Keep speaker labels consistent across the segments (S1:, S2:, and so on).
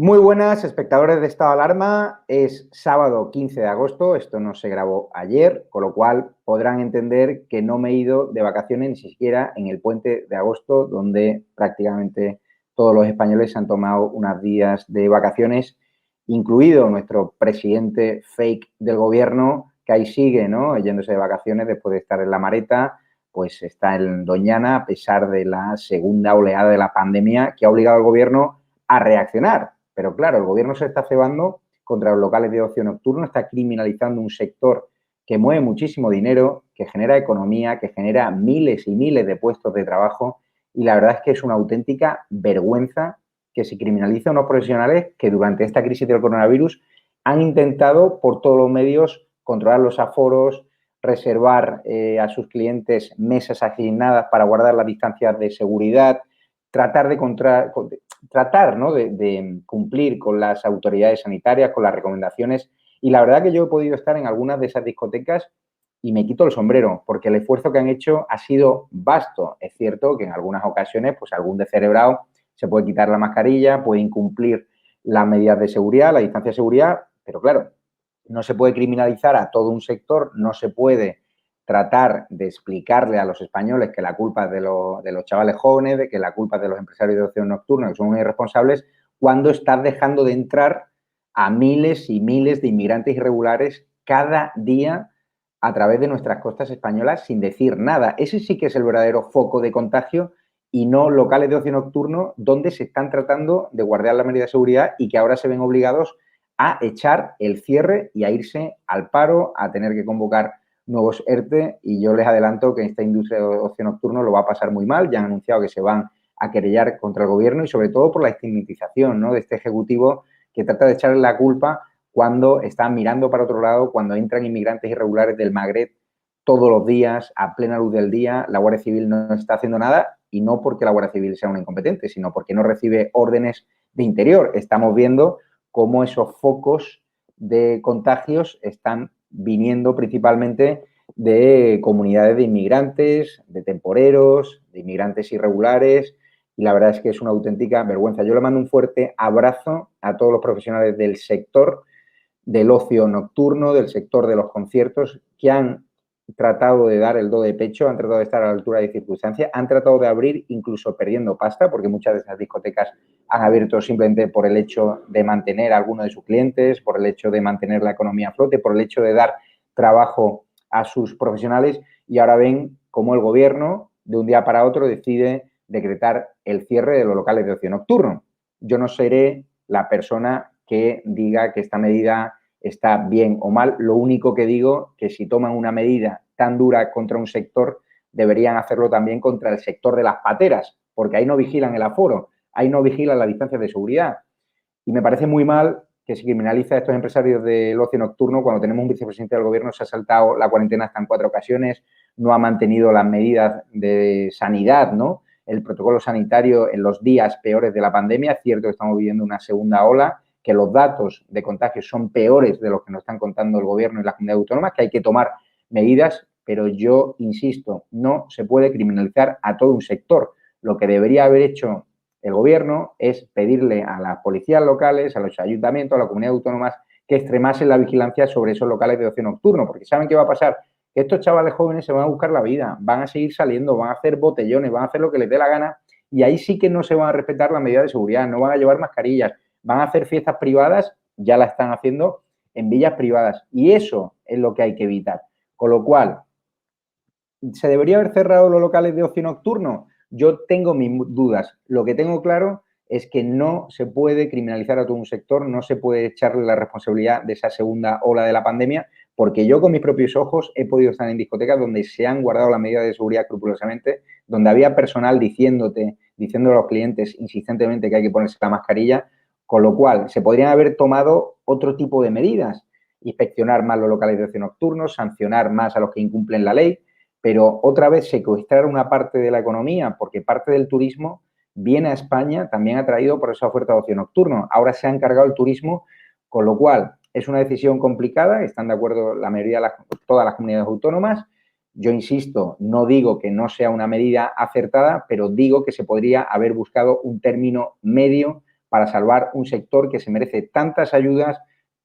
S1: Muy buenas, espectadores de Estado de Alarma. Es sábado 15 de agosto, esto no se grabó ayer, con lo cual podrán entender que no me he ido de vacaciones ni siquiera en el puente de agosto, donde prácticamente todos los españoles se han tomado unos días de vacaciones, incluido nuestro presidente fake del gobierno, que ahí sigue, ¿no?, yéndose de vacaciones después de estar en la Mareta, pues está en Doñana, a pesar de la segunda oleada de la pandemia que ha obligado al gobierno a reaccionar. Pero claro, el gobierno se está cebando contra los locales de ocio nocturno, está criminalizando un sector que mueve muchísimo dinero, que genera economía, que genera miles y miles de puestos de trabajo, y la verdad es que es una auténtica vergüenza que se criminalice a unos profesionales que durante esta crisis del coronavirus han intentado por todos los medios controlar los aforos, reservar a sus clientes mesas asignadas para guardar las distancias de seguridad, tratar ¿no?, de cumplir con las autoridades sanitarias, con las recomendaciones. Y la verdad que yo he podido estar en algunas de esas discotecas y me quito el sombrero, porque el esfuerzo que han hecho ha sido vasto. Es cierto que en algunas ocasiones, pues algún descerebrado se puede quitar la mascarilla, puede incumplir las medidas de seguridad, la distancia de seguridad, pero claro, no se puede criminalizar a todo un sector, no se puede tratar de explicarle a los españoles que la culpa es de los chavales jóvenes, de que la culpa es de los empresarios de ocio nocturno, que son muy irresponsables, cuando estás dejando de entrar a miles y miles de inmigrantes irregulares cada día a través de nuestras costas españolas sin decir nada. Ese sí que es el verdadero foco de contagio y no locales de ocio nocturno donde se están tratando de guardar la medida de seguridad y que ahora se ven obligados a echar el cierre y a irse al paro, a tener que convocar nuevos ERTE, y yo les adelanto que esta industria de ocio nocturno lo va a pasar muy mal. Ya han anunciado que se van a querellar contra el gobierno y sobre todo por la estigmatización, ¿no?, de este ejecutivo que trata de echarle la culpa cuando están mirando para otro lado, cuando entran inmigrantes irregulares del Magreb todos los días, a plena luz del día. La Guardia Civil no está haciendo nada, y no porque la Guardia Civil sea una incompetente, sino porque no recibe órdenes de interior. Estamos viendo cómo esos focos de contagios están viniendo principalmente de comunidades de inmigrantes, de temporeros, de inmigrantes irregulares, y la verdad es que es una auténtica vergüenza. Yo le mando un fuerte abrazo a todos los profesionales del sector del ocio nocturno, del sector de los conciertos, que han tratado de dar el do de pecho, han tratado de estar a la altura de circunstancias, han tratado de abrir incluso perdiendo pasta, porque muchas de esas discotecas han abierto simplemente por el hecho de mantener a alguno de sus clientes, por el hecho de mantener la economía a flote, por el hecho de dar trabajo a sus profesionales, y ahora ven cómo el gobierno de un día para otro decide decretar el cierre de los locales de ocio nocturno. Yo no seré la persona que diga que esta medida está bien o mal. Lo único que digo que si toman una medida tan dura contra un sector, deberían hacerlo también contra el sector de las pateras, porque ahí no vigilan el aforo, ahí no vigilan las distancias de seguridad. Y me parece muy mal que se criminalice a estos empresarios del ocio nocturno cuando tenemos un vicepresidente del gobierno que se ha saltado la cuarentena hasta en 4 ocasiones, no ha mantenido las medidas de sanidad, ¿no?, el protocolo sanitario en los días peores de la pandemia. Es cierto que estamos viviendo una segunda ola, que los datos de contagios son peores de los que nos están contando el gobierno y las comunidades autónomas, que hay que tomar medidas, pero yo insisto, no se puede criminalizar a todo un sector. Lo que debería haber hecho el gobierno es pedirle a las policías locales, a los ayuntamientos, a las comunidades autónomas, que extremasen la vigilancia sobre esos locales de ocio nocturno, porque ¿saben qué va a pasar? Que estos chavales jóvenes se van a buscar la vida, van a seguir saliendo, van a hacer botellones, van a hacer lo que les dé la gana, y ahí sí que no se van a respetar las medidas de seguridad, no van a llevar mascarillas, van a hacer fiestas privadas, ya la están haciendo en villas privadas, y eso es lo que hay que evitar. Con lo cual, ¿se debería haber cerrado los locales de ocio nocturno? Yo tengo mis dudas. Lo que tengo claro es que no se puede criminalizar a todo un sector, no se puede echarle la responsabilidad de esa segunda ola de la pandemia, porque yo con mis propios ojos he podido estar en discotecas donde se han guardado las medidas de seguridad escrupulosamente, donde había personal diciéndole a los clientes insistentemente que hay que ponerse la mascarilla, con lo cual se podrían haber tomado otro tipo de medidas, inspeccionar más los locales de ocio nocturnos, sancionar más a los que incumplen la ley, pero otra vez secuestrar una parte de la economía, porque parte del turismo viene a España también atraído por esa oferta de ocio nocturno. Ahora se ha encargado el turismo, con lo cual es una decisión complicada, están de acuerdo la mayoría de todas las comunidades autónomas. Yo insisto, no digo que no sea una medida acertada, pero digo que se podría haber buscado un término medio para salvar un sector que se merece tantas ayudas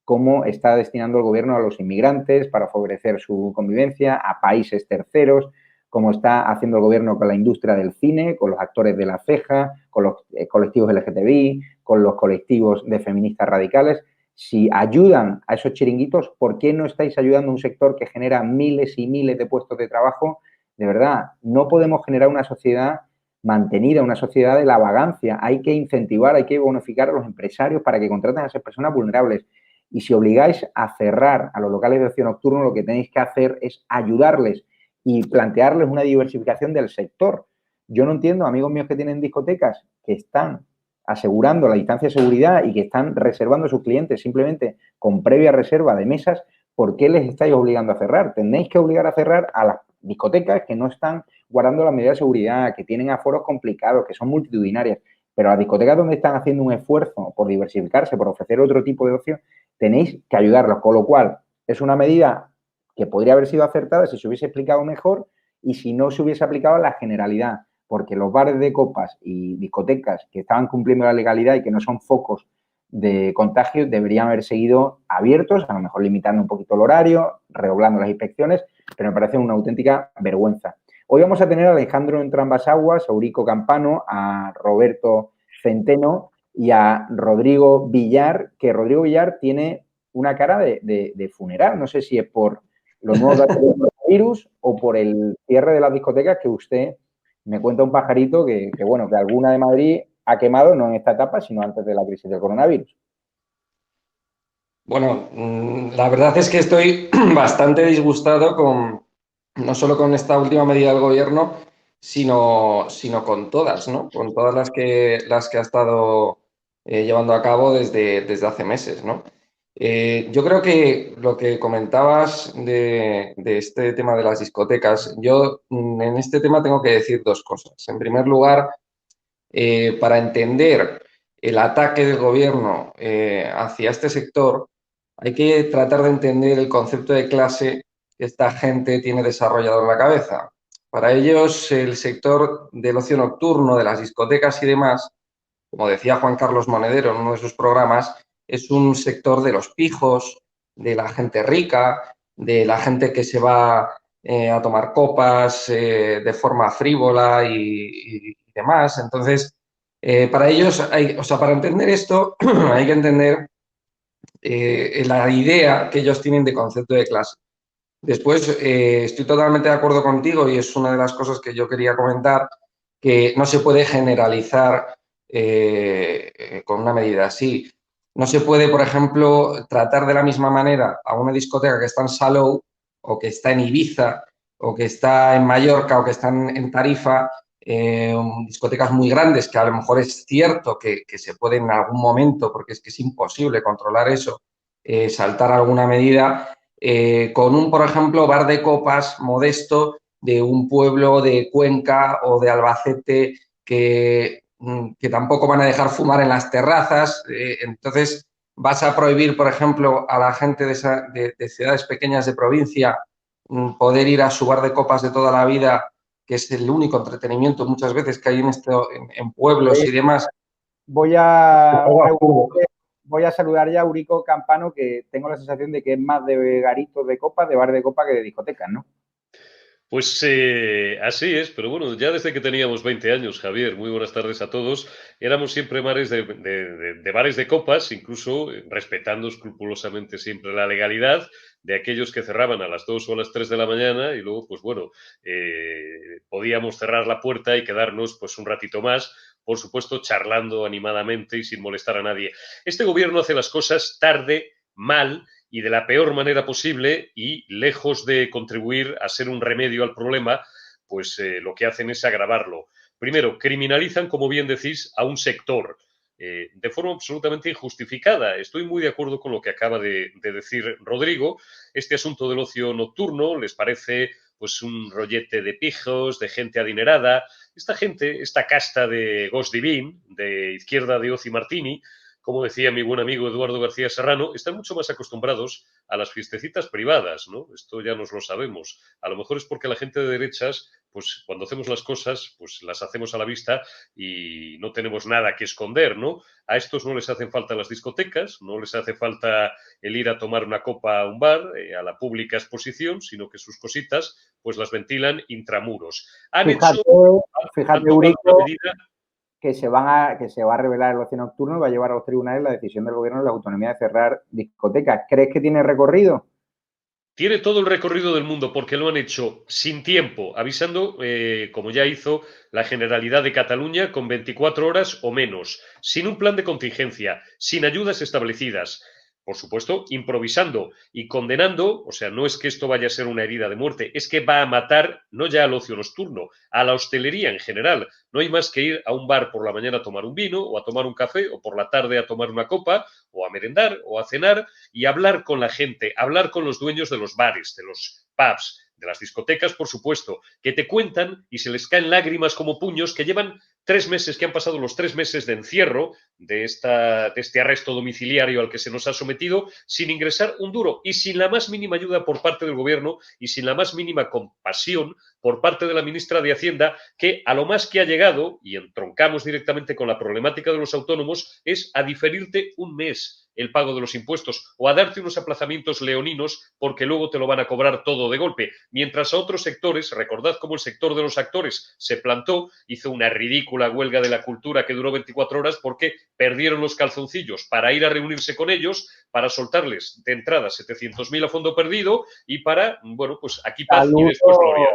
S1: como está destinando el gobierno a los inmigrantes para favorecer su convivencia, a países terceros, como está haciendo el gobierno con la industria del cine, con los actores de la ceja, con los colectivos LGTBI, con los colectivos de feministas radicales. Si ayudan a esos chiringuitos, ¿por qué no estáis ayudando a un sector que genera miles y miles de puestos de trabajo? De verdad, no podemos generar una sociedad mantenida, una sociedad de la vagancia. Hay que incentivar, hay que bonificar a los empresarios para que contraten a esas personas vulnerables. Y si obligáis a cerrar a los locales de ocio nocturno, lo que tenéis que hacer es ayudarles y plantearles una diversificación del sector. Yo no entiendo, amigos míos que tienen discotecas, que están asegurando la distancia de seguridad y que están reservando a sus clientes simplemente con previa reserva de mesas, ¿por qué les estáis obligando a cerrar? Tenéis que obligar a cerrar a las discotecas que no están guardando las medidas de seguridad, que tienen aforos complicados, que son multitudinarias. Pero las discotecas donde están haciendo un esfuerzo por diversificarse, por ofrecer otro tipo de ocio, tenéis que ayudarlos. Con lo cual, es una medida que podría haber sido acertada si se hubiese explicado mejor y si no se hubiese aplicado a la generalidad, porque los bares de copas y discotecas que estaban cumpliendo la legalidad y que no son focos de contagio deberían haber seguido abiertos, a lo mejor limitando un poquito el horario, redoblando las inspecciones, pero me parece una auténtica vergüenza. Hoy vamos a tener a Alejandro Entrambas-Aguas, a Eurico Campano, a Roberto Centeno y a Rodrigo Villar, que Rodrigo Villar tiene una cara de funeral. No sé si es por los nuevos datos del coronavirus o por el cierre de las discotecas que usted me cuenta un pajarito bueno, que alguna de Madrid ha quemado, no en esta etapa, sino antes de la crisis del coronavirus.
S2: Bueno, la verdad es que estoy bastante disgustado con, no solo con esta última medida del gobierno, sino con todas, ¿no? Con todas las que ha estado llevando a cabo desde hace meses, ¿no? Yo creo que lo que comentabas de este tema de las discotecas, yo en este tema tengo que decir dos cosas. En primer lugar, para entender el ataque del gobierno hacia este sector, hay que tratar de entender el concepto de clase que esta gente tiene desarrollado en la cabeza. Para ellos, el sector del ocio nocturno, de las discotecas y demás, como decía Juan Carlos Monedero en uno de sus programas, es un sector de los pijos, de la gente rica, de la gente que se va a tomar copas de forma frívola y demás. Entonces, para ellos, o sea, para entender esto, hay que entender la idea que ellos tienen de concepto de clase. Después, estoy totalmente de acuerdo contigo y es una de las cosas que yo quería comentar, que no se puede generalizar con una medida así. No se puede, por ejemplo, tratar de la misma manera a una discoteca que está en Salou o que está en Ibiza o que está en Mallorca o que está en Tarifa, discotecas muy grandes que a lo mejor es cierto que se puede en algún momento, porque es que es imposible controlar eso, saltar alguna medida con un, por ejemplo, bar de copas modesto de un pueblo de Cuenca o de Albacete que tampoco van a dejar fumar en las terrazas. Entonces, vas a prohibir, por ejemplo, a la gente de ciudades pequeñas de provincia poder ir a su bar de copas de toda la vida, que es el único entretenimiento muchas veces que hay en pueblos y demás.
S1: Voy a, voy a saludar ya a Eurico Campano, que tengo la sensación de que es más de garitos de copa, de bar de copa que de discotecas, ¿no?
S3: Pues así es, pero bueno, ya desde que teníamos 20 años, Javier, muy buenas tardes a todos, éramos siempre mares de bares de copas, incluso respetando escrupulosamente siempre la legalidad de aquellos que cerraban a las 2 o a las 3 de la mañana y luego, pues bueno, podíamos cerrar la puerta y quedarnos pues un ratito más, por supuesto, charlando animadamente y sin molestar a nadie. Este gobierno hace las cosas tarde, mal y de la peor manera posible y lejos de contribuir a ser un remedio al problema, pues lo que hacen es agravarlo. Primero, criminalizan, como bien decís, a un sector de forma absolutamente injustificada. Estoy muy de acuerdo con lo que acaba de decir Rodrigo. Este asunto del ocio nocturno les parece pues un rollete de pijos, de gente adinerada. Esta gente, esta casta de Gos Divin, de Izquierda de Oci Martini, como decía mi buen amigo Eduardo García Serrano, están mucho más acostumbrados a las fiestecitas privadas, ¿no? Esto ya nos lo sabemos. A lo mejor es porque la gente de derechas, pues cuando hacemos las cosas, pues las hacemos a la vista y no tenemos nada que esconder, ¿no? A estos no les hacen falta las discotecas, no les hace falta el ir a tomar una copa a un bar, a la pública exposición, sino que sus cositas pues las ventilan intramuros. Han
S1: Fíjate,
S3: hecho, han
S1: fíjate,
S3: tomado una
S1: Eurico,
S3: medida.
S1: que se va a revelar el ocio nocturno y va a llevar a los tribunales la decisión del gobierno de la autonomía de cerrar discotecas. ¿Crees que tiene recorrido?
S3: Tiene todo el recorrido del mundo porque lo han hecho sin tiempo, avisando, como ya hizo la Generalidad de Cataluña, con 24 horas o menos, sin un plan de contingencia, sin ayudas establecidas. Por supuesto, improvisando y condenando, o sea, no es que esto vaya a ser una herida de muerte, es que va a matar no ya al ocio nocturno, a la hostelería en general. No hay más que ir a un bar por la mañana a tomar un vino o a tomar un café o por la tarde a tomar una copa o a merendar o a cenar y hablar con la gente, hablar con los dueños de los bares, de los pubs, de las discotecas, por supuesto, que te cuentan y se les caen lágrimas como puños, que llevan 3 meses, que han pasado los 3 meses de encierro de este arresto domiciliario al que se nos ha sometido, sin ingresar un duro y sin la más mínima ayuda por parte del gobierno y sin la más mínima compasión por parte de la ministra de Hacienda, que a lo más que ha llegado, y entroncamos directamente con la problemática de los autónomos, es a diferirte un mes el pago de los impuestos o a darte unos aplazamientos leoninos porque luego te lo van a cobrar todo de golpe. Mientras a otros sectores, recordad cómo el sector de los actores se plantó, hizo una ridícula huelga de la cultura que duró 24 horas porque perdieron los calzoncillos para ir a reunirse con ellos, para soltarles de entrada 700.000 a fondo perdido y para, bueno, pues aquí paz y después gloria.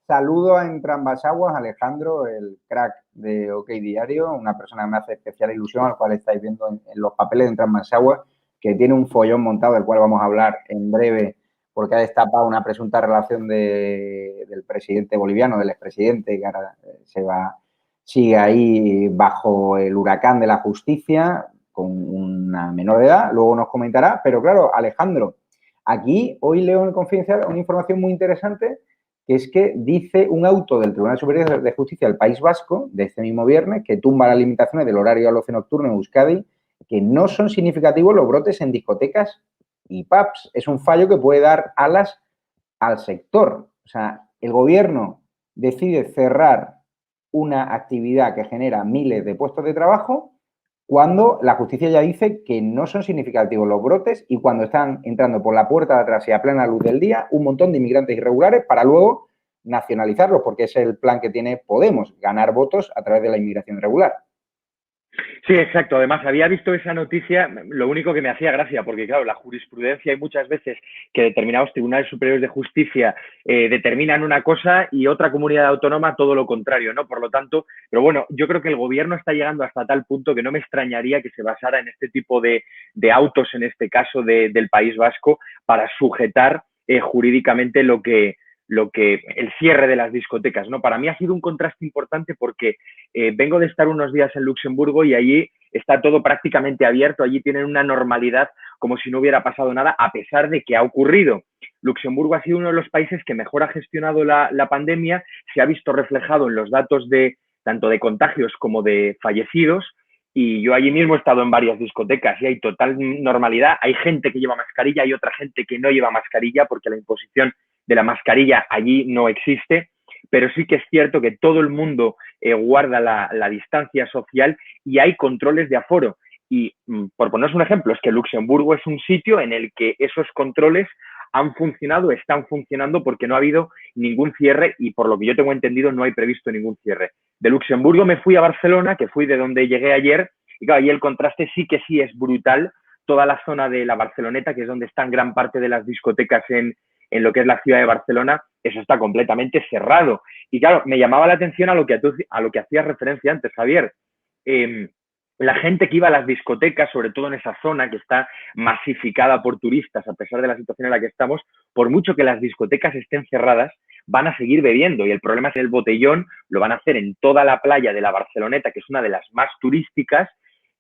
S1: Saludo a Entrambas Aguas, Alejandro, el crack de OK Diario, una persona que me hace especial ilusión, al cual estáis viendo en los papeles de Entrambas Aguas, que tiene un follón montado, del cual vamos a hablar en breve, porque ha destapado una presunta relación del presidente boliviano, del expresidente, que ahora sigue ahí bajo el huracán de la justicia, con una menor de edad, luego nos comentará, pero claro, Alejandro, aquí hoy leo en el Confidencial una información muy interesante, que es que dice un auto del Tribunal Superior de Justicia del País Vasco, de este mismo viernes, que tumba las limitaciones del horario al ocio nocturno en Euskadi, que no son significativos los brotes en discotecas y pubs. Es un fallo que puede dar alas al sector. O sea, el gobierno decide cerrar una actividad que genera miles de puestos de trabajo cuando la justicia ya dice que no son significativos los brotes y cuando están entrando por la puerta de atrás y a plena luz del día un montón de inmigrantes irregulares para luego nacionalizarlos, porque es el plan que tiene Podemos, ganar votos a través de la inmigración irregular.
S4: Sí, exacto. Además, había visto esa noticia, lo único que me hacía gracia, porque claro, la jurisprudencia hay muchas veces que determinados tribunales superiores de justicia determinan una cosa y otra comunidad autónoma todo lo contrario, ¿no? Por lo tanto, pero bueno, yo creo que el gobierno está llegando hasta tal punto que no me extrañaría que se basara en este tipo de autos, en este caso del País Vasco, para sujetar jurídicamente el cierre de las discotecas, ¿no? Para mí ha sido un contraste importante porque vengo de estar unos días en Luxemburgo y allí está todo prácticamente abierto, allí tienen una normalidad como si no hubiera pasado nada, a pesar de que ha ocurrido. Luxemburgo ha sido uno de los países que mejor ha gestionado la pandemia, se ha visto reflejado en los datos tanto de contagios como de fallecidos, y yo allí mismo he estado en varias discotecas y hay total normalidad, hay gente que lleva mascarilla, hay otra gente que no lleva mascarilla porque la imposición de la mascarilla allí no existe, pero sí que es cierto que todo el mundo guarda la distancia social y hay controles de aforo. Y por poneros un ejemplo, es que Luxemburgo es un sitio en el que esos controles han funcionado, están funcionando porque no ha habido ningún cierre y por lo que yo tengo entendido no hay previsto ningún cierre. De Luxemburgo me fui a Barcelona, que fui de donde llegué ayer, y claro, ahí el contraste sí que sí es brutal. Toda la zona de la Barceloneta, que es donde están gran parte de las discotecas en lo que es la ciudad de Barcelona, eso está completamente cerrado. Y claro, me llamaba la atención a lo que hacías referencia antes, Javier. La gente que iba a las discotecas, sobre todo en esa zona que está masificada por turistas, a pesar de la situación en la que estamos, por mucho que las discotecas estén cerradas, van a seguir bebiendo. Y el problema es que el botellón lo van a hacer en toda la playa de la Barceloneta, que es una de las más turísticas,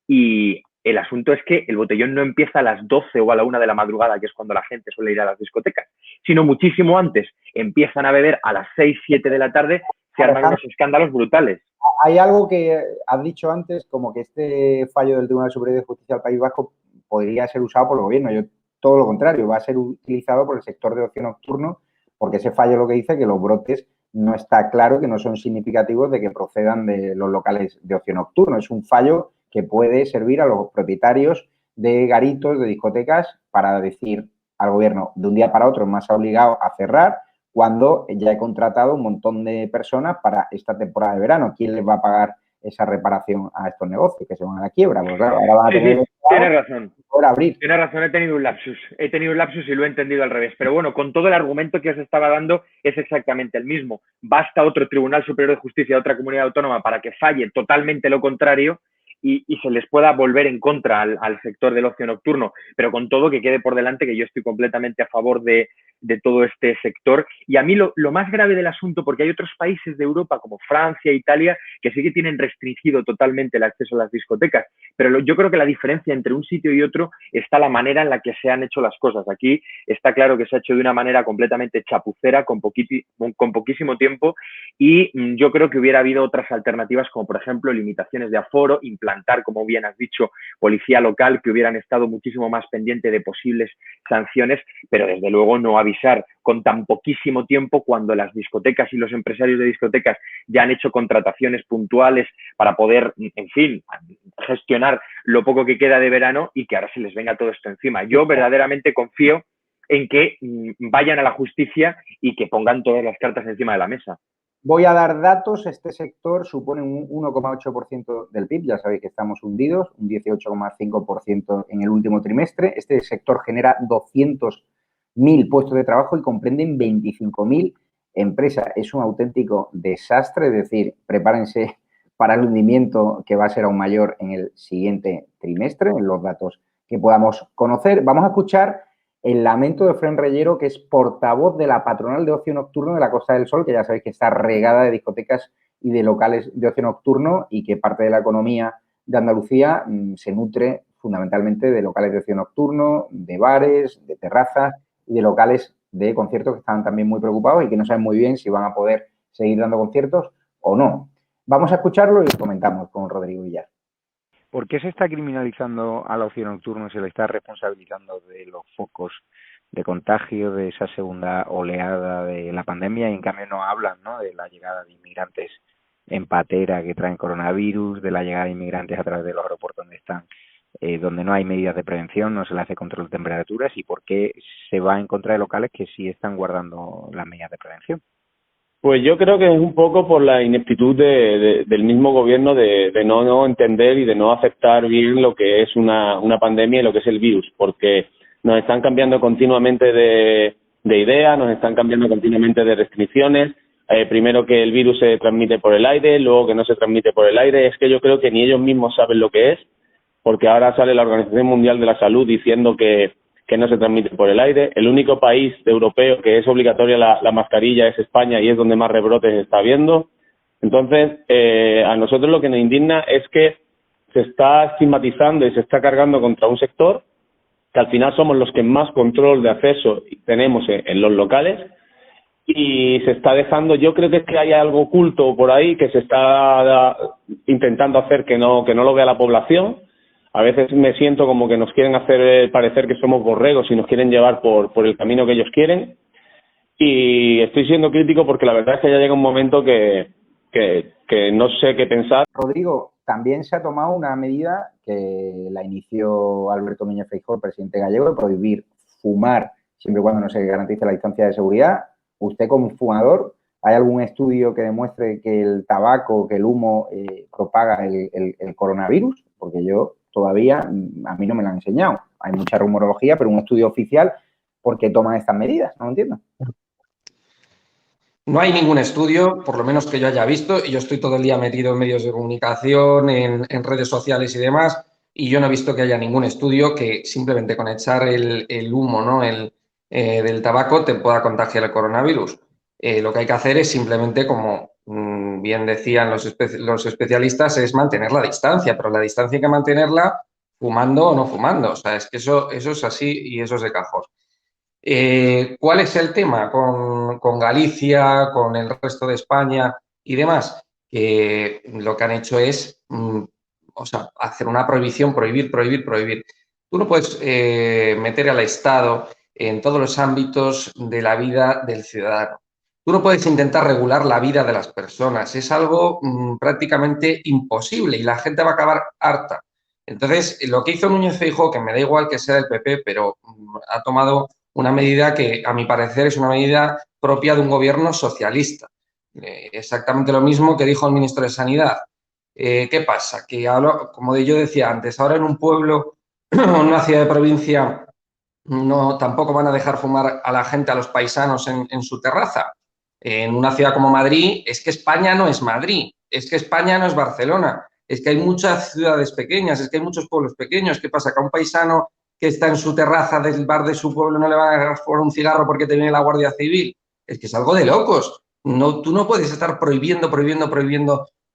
S4: y el asunto es que el botellón no empieza a las 12 o a la 1 de la madrugada, que es cuando la gente suele ir a las discotecas, sino muchísimo antes. Empiezan a beber a las 6, 7 de la tarde, se arman unos escándalos brutales.
S1: hay algo que has dicho antes, como que este fallo del Tribunal Superior de Justicia del País Vasco podría ser usado por el gobierno. Yo, todo lo contrario, va a ser utilizado por el sector de ocio nocturno, porque ese fallo lo que dice que los brotes no está claro, que no son significativos de que procedan de los locales de ocio nocturno. Es un fallo que puede servir a los propietarios de garitos, de discotecas, para decir al gobierno, de un día para otro me has obligado a cerrar, cuando ya he contratado un montón de personas para esta temporada de verano. ¿Quién les va a pagar esa reparación a estos negocios que se van a la quiebra? Pues claro, ahora van a tener...
S4: Sí, tienes razón.
S1: Por abrir.
S4: Tienes razón, he tenido un lapsus y lo he entendido al revés. Pero bueno, con todo el argumento que os estaba dando es exactamente el mismo. Basta otro Tribunal Superior de Justicia de otra comunidad autónoma para que falle totalmente lo contrario y se les pueda volver en contra al sector del ocio nocturno. Pero con todo, que quede por delante que yo estoy completamente a favor de todo este sector. Y a mí lo más grave del asunto, porque hay otros países de Europa como Francia, Italia, que sí que tienen restringido totalmente el acceso a las discotecas, pero yo creo que la diferencia entre un sitio y otro está la manera en la que se han hecho las cosas. Aquí está claro que se ha hecho de una manera completamente chapucera, con poquísimo tiempo, y yo creo que hubiera habido otras alternativas, como por ejemplo limitaciones de aforo, implantar, como bien has dicho, policía local, que hubieran estado muchísimo más pendiente de posibles sanciones, pero desde luego no avisar con tan poquísimo tiempo, cuando las discotecas y los empresarios de discotecas ya han hecho contrataciones puntuales para poder, en fin, gestionar lo poco que queda de verano, y que ahora se les venga todo esto encima. Yo verdaderamente confío en que vayan a la justicia y que pongan todas las cartas encima de la mesa.
S1: Voy a dar datos. Este sector supone un 1,8% del PIB. Ya sabéis que estamos hundidos, un 18,5% en el último trimestre. Este sector genera 200.000 puestos de trabajo y comprenden 25.000 empresas. Es un auténtico desastre, es decir, prepárense para el hundimiento, que va a ser aún mayor en el siguiente trimestre, en los datos que podamos conocer. Vamos a escuchar el lamento de Fren Reyero, que es portavoz de la patronal de ocio nocturno de la Costa del Sol, que ya sabéis que está regada de discotecas y de locales de ocio nocturno, y que parte de la economía de Andalucía se nutre fundamentalmente de locales de ocio nocturno, de bares, de terrazas y de locales de conciertos, que están también muy preocupados y que no saben muy bien si van a poder seguir dando conciertos o no. Vamos a escucharlo y comentamos con Rodrigo Villar.
S5: ¿Por qué se está criminalizando al ocio nocturno y se le está responsabilizando de los focos de contagio de esa segunda oleada de la pandemia, y en cambio no hablan, ¿no?, de la llegada de inmigrantes en patera que traen coronavirus, de la llegada de inmigrantes a través de los aeropuertos donde están, donde no hay medidas de prevención, no se le hace control de temperaturas, y por qué se va en contra de locales que sí están guardando las medidas de prevención?
S6: Pues yo creo que es un poco por la ineptitud del mismo gobierno de no entender y de no aceptar bien lo que es una pandemia y lo que es el virus, porque nos están cambiando continuamente de idea, nos están cambiando continuamente de restricciones. Primero que el virus se transmite por el aire, luego que no se transmite por el aire. Es que yo creo que ni ellos mismos saben lo que es, porque ahora sale la Organización Mundial de la Salud diciendo que no se transmite por el aire. El único país europeo que es obligatoria la mascarilla es España, y es donde más rebrotes está habiendo. Entonces, a nosotros lo que nos indigna es que se está estigmatizando y se está cargando contra un sector que al final somos los que más control de acceso tenemos en los locales, y se está dejando. Yo creo que es que hay algo oculto por ahí que se está intentando hacer que no lo vea la población. A veces me siento como que nos quieren hacer parecer que somos borregos y nos quieren llevar por el camino que ellos quieren. Y estoy siendo crítico porque la verdad es que ya llega un momento que no sé qué pensar.
S1: Rodrigo, también se ha tomado una medida que la inició Alberto Núñez Feijóo, presidente gallego, de prohibir fumar siempre y cuando no se garantice la distancia de seguridad. Usted, como fumador, ¿hay algún estudio que demuestre que el tabaco, que el humo propaga el coronavirus? Porque yo todavía, a mí no me lo han enseñado. Hay mucha rumorología, pero un estudio oficial, ¿por qué toman estas medidas? No lo entiendo.
S2: No hay ningún estudio, por lo menos que yo haya visto, y yo estoy todo el día metido en medios de comunicación, en redes sociales y demás, y yo no he visto que haya ningún estudio que simplemente con echar el humo, ¿no?, del tabaco te pueda contagiar el coronavirus. Lo que hay que hacer es simplemente, como bien decían los especialistas, es mantener la distancia, pero la distancia hay que mantenerla fumando o no fumando. O sea, es que eso es así y eso es de cajón. ¿Cuál es el tema con Galicia, con el resto de España y demás? que lo que han hecho es hacer una prohibición, prohibir. Tú no puedes meter al Estado en todos los ámbitos de la vida del ciudadano. Tú no puedes intentar regular la vida de las personas. Es algo prácticamente imposible y la gente va a acabar harta. Entonces, lo que hizo Núñez Feijóo, que me da igual que sea del PP, pero ha tomado una medida que, a mi parecer, es una medida propia de un gobierno socialista. Exactamente lo mismo que dijo el ministro de Sanidad. ¿Qué pasa? Que ahora, como yo decía antes, ahora en un pueblo, en una ciudad de provincia, no, tampoco van a dejar fumar a la gente, a los paisanos en su terraza. En una ciudad como Madrid, es que España no es Madrid, es que España no es Barcelona, es que hay muchas ciudades pequeñas, es que hay muchos pueblos pequeños. ¿Qué pasa? Que a un paisano que está en su terraza del bar de su pueblo no le van a dejar fumar un cigarro porque te viene la Guardia Civil. Es que es algo de locos. No, tú no puedes estar prohibiendo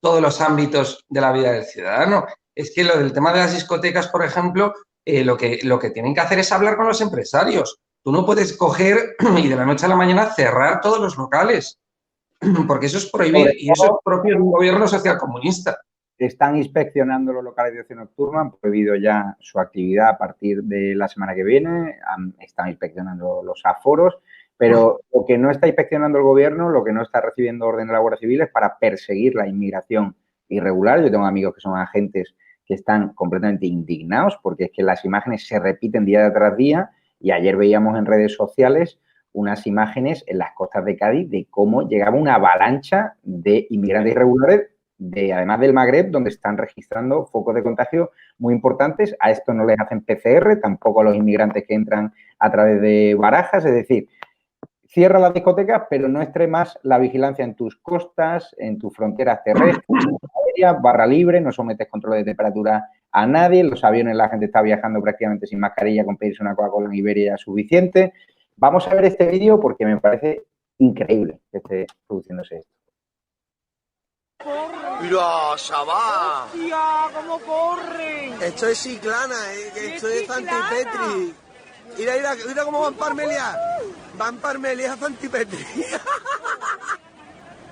S2: todos los ámbitos de la vida del ciudadano. Es que lo del tema de las discotecas, por ejemplo, lo que tienen que hacer es hablar con los empresarios. Tú no puedes coger y de la noche a la mañana cerrar todos los locales, porque eso es prohibir y eso es propio de un gobierno socialcomunista.
S1: Están inspeccionando los locales de ocio nocturno, han prohibido ya su actividad a partir de la semana que viene, están inspeccionando los aforos, pero lo que no está inspeccionando el gobierno, lo que no está recibiendo orden de la Guardia Civil es para perseguir la inmigración irregular. Yo tengo amigos que son agentes que están completamente indignados porque es que las imágenes se repiten día tras día y ayer veíamos en redes sociales unas imágenes en las costas de Cádiz de cómo llegaba una avalancha de inmigrantes irregulares además del Magreb, donde están registrando focos de contagio muy importantes. A esto no les hacen PCR, tampoco a los inmigrantes que entran a través de barajas. Es decir, cierra las discotecas, pero no extremas la vigilancia en tus costas, en tus fronteras terrestres, aéreas, barra libre, no sometes control de temperatura a nadie. En los aviones la gente está viajando prácticamente sin mascarilla, con pedirse una Coca-Cola en Iberia es suficiente. Vamos a ver este vídeo porque me parece increíble que esté produciéndose esto.
S7: ¡Mira, Sabá!
S8: ¡Hostia, cómo corren!
S7: Esto es Chiclana, que esto es Santipetri. Mira cómo van Parmelia. Van Parmelia a Santipetri.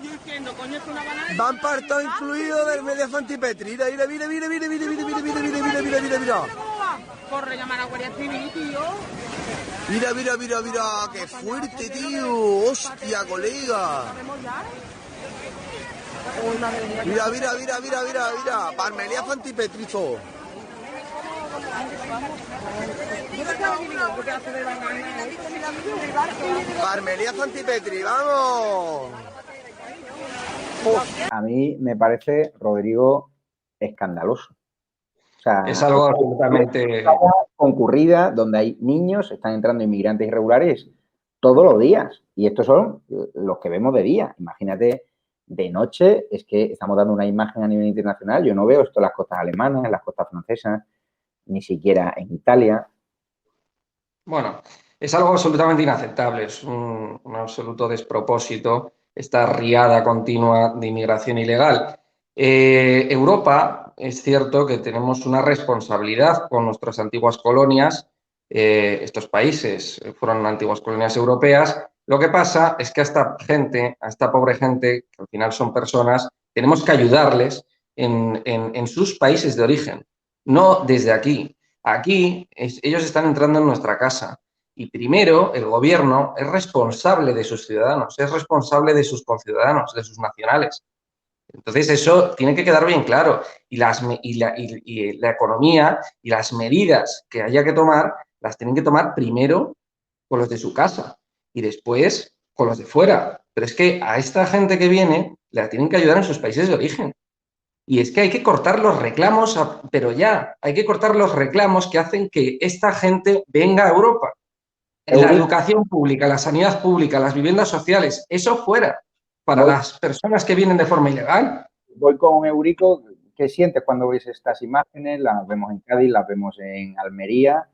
S8: Yo diciendo, coño, es una banana.
S7: Van para todo incluido del media Santipetri. Mira.
S8: Corre, llama a la Guardia Civil, tío.
S7: Mira, qué fuerte, tío. Hostia, colega. Mira. Parmelia Santipetri. Parmelia Santipetri, vamos.
S1: A mí me parece, Rodrigo, escandaloso. O sea,
S2: es algo absolutamente
S1: concurrida donde hay niños, están entrando inmigrantes irregulares todos los días. Y estos son los que vemos de día. Imagínate, de noche, es que estamos dando una imagen a nivel internacional. Yo no veo esto en las costas alemanas, en las costas francesas, ni siquiera en Italia.
S2: Bueno, es algo absolutamente inaceptable, es un absoluto despropósito esta riada continua de inmigración ilegal. Europa, es cierto que tenemos una responsabilidad con nuestras antiguas colonias. Estos países fueron antiguas colonias europeas. Lo que pasa es que a esta gente, a esta pobre gente, que al final son personas, tenemos que ayudarles en sus países de origen, no desde aquí. Aquí ellos están entrando en nuestra casa y primero el gobierno es responsable de sus ciudadanos, es responsable de sus conciudadanos, de sus nacionales. Entonces eso tiene que quedar bien claro y la economía y las medidas que haya que tomar las tienen que tomar primero con los de su casa y después con los de fuera. Pero es que a esta gente que viene la tienen que ayudar en sus países de origen. Y es que hay que cortar los reclamos, pero ya, hay que cortar los reclamos que hacen que esta gente venga a Europa. La educación pública, la sanidad pública, las viviendas sociales, eso fuera para las personas que vienen de forma ilegal.
S1: Voy con Eurico. ¿Qué sientes cuando ves estas imágenes? Las vemos en Cádiz, las vemos en Almería.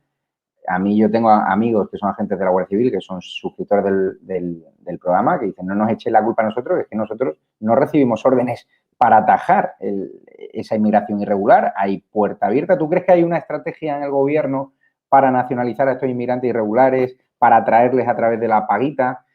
S1: A mí yo tengo amigos que son agentes de la Guardia Civil, que son suscriptores del programa, que dicen no nos echen la culpa a nosotros, es que nosotros no recibimos órdenes para atajar esa inmigración irregular. Hay puerta abierta. ¿Tú crees que hay una estrategia en el gobierno para nacionalizar a estos inmigrantes irregulares, para atraerles a través de la paguita?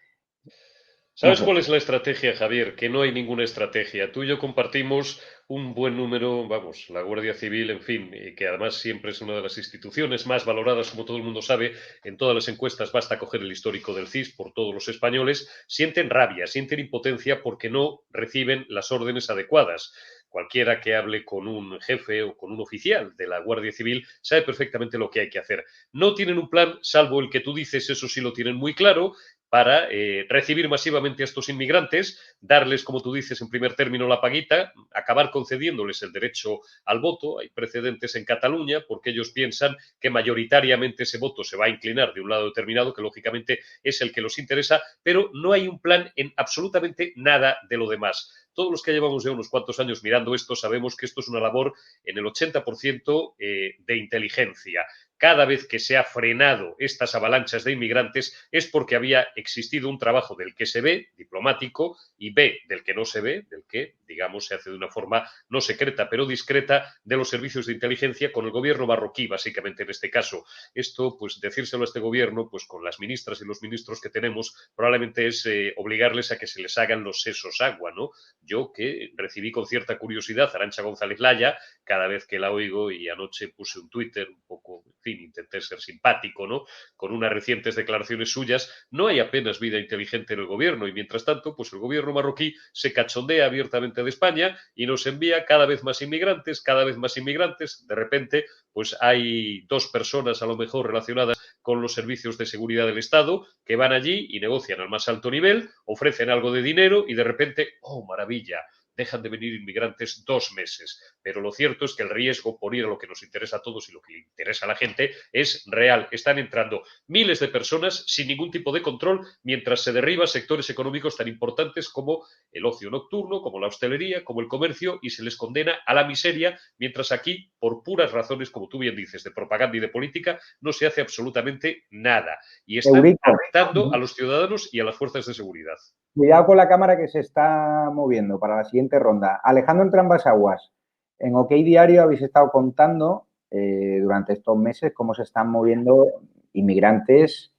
S3: ¿Sabes cuál es la estrategia, Javier? Que no hay ninguna estrategia. Tú y yo compartimos un buen número, vamos, la Guardia Civil, en fin, que además siempre es una de las instituciones más valoradas, como todo el mundo sabe, en todas las encuestas basta coger el histórico del CIS por todos los españoles, sienten rabia, sienten impotencia porque no reciben las órdenes adecuadas. Cualquiera que hable con un jefe o con un oficial de la Guardia Civil sabe perfectamente lo que hay que hacer. No tienen un plan, salvo el que tú dices, eso sí lo tienen muy claro, para recibir masivamente a estos inmigrantes, darles, como tú dices, en primer término la paguita, acabar concediéndoles el derecho al voto. Hay precedentes en Cataluña porque ellos piensan que mayoritariamente ese voto se va a inclinar de un lado determinado, que lógicamente es el que los interesa, pero no hay un plan en absolutamente nada de lo demás. Todos los que llevamos ya unos cuantos años mirando esto sabemos que esto es una labor en el 80% de inteligencia. Cada vez que se ha frenado estas avalanchas de inmigrantes es porque había existido un trabajo del que se ve, diplomático, y B, del que no se ve, del que, digamos, se hace de una forma no secreta, pero discreta, de los servicios de inteligencia con el gobierno marroquí, básicamente en este caso. Esto, pues decírselo a este gobierno, pues con las ministras y los ministros que tenemos, probablemente es obligarles a que se les hagan los sesos agua, ¿no? Yo, que recibí con cierta curiosidad a Arantxa González Laya, cada vez que la oigo, y anoche puse un Twitter un poco, en fin, intenté ser simpático, ¿no? Con unas recientes declaraciones suyas, no hay apenas vida inteligente en el gobierno y mientras tanto, pues el gobierno marroquí se cachondea abiertamente de España y nos envía cada vez más inmigrantes, cada vez más inmigrantes. De repente, pues hay 2 personas a lo mejor relacionadas con los servicios de seguridad del Estado que van allí y negocian al más alto nivel, ofrecen algo de dinero y de repente, ¡oh, maravilla!, dejan de venir inmigrantes 2 meses. Pero lo cierto es que el riesgo, por ir a lo que nos interesa a todos y lo que le interesa a la gente, es real. Están entrando miles de personas sin ningún tipo de control mientras se derriba sectores económicos tan importantes como el ocio nocturno, como la hostelería, como el comercio, y se les condena a la miseria, mientras aquí, por puras razones, como tú bien dices, de propaganda y de política, no se hace absolutamente nada. Y están afectando a los ciudadanos y a las fuerzas de seguridad.
S1: Cuidado con la cámara que se está moviendo para la siguiente ronda. Alejandro entre ambas aguas. En OK Diario habéis estado contando durante estos meses cómo se están moviendo inmigrantes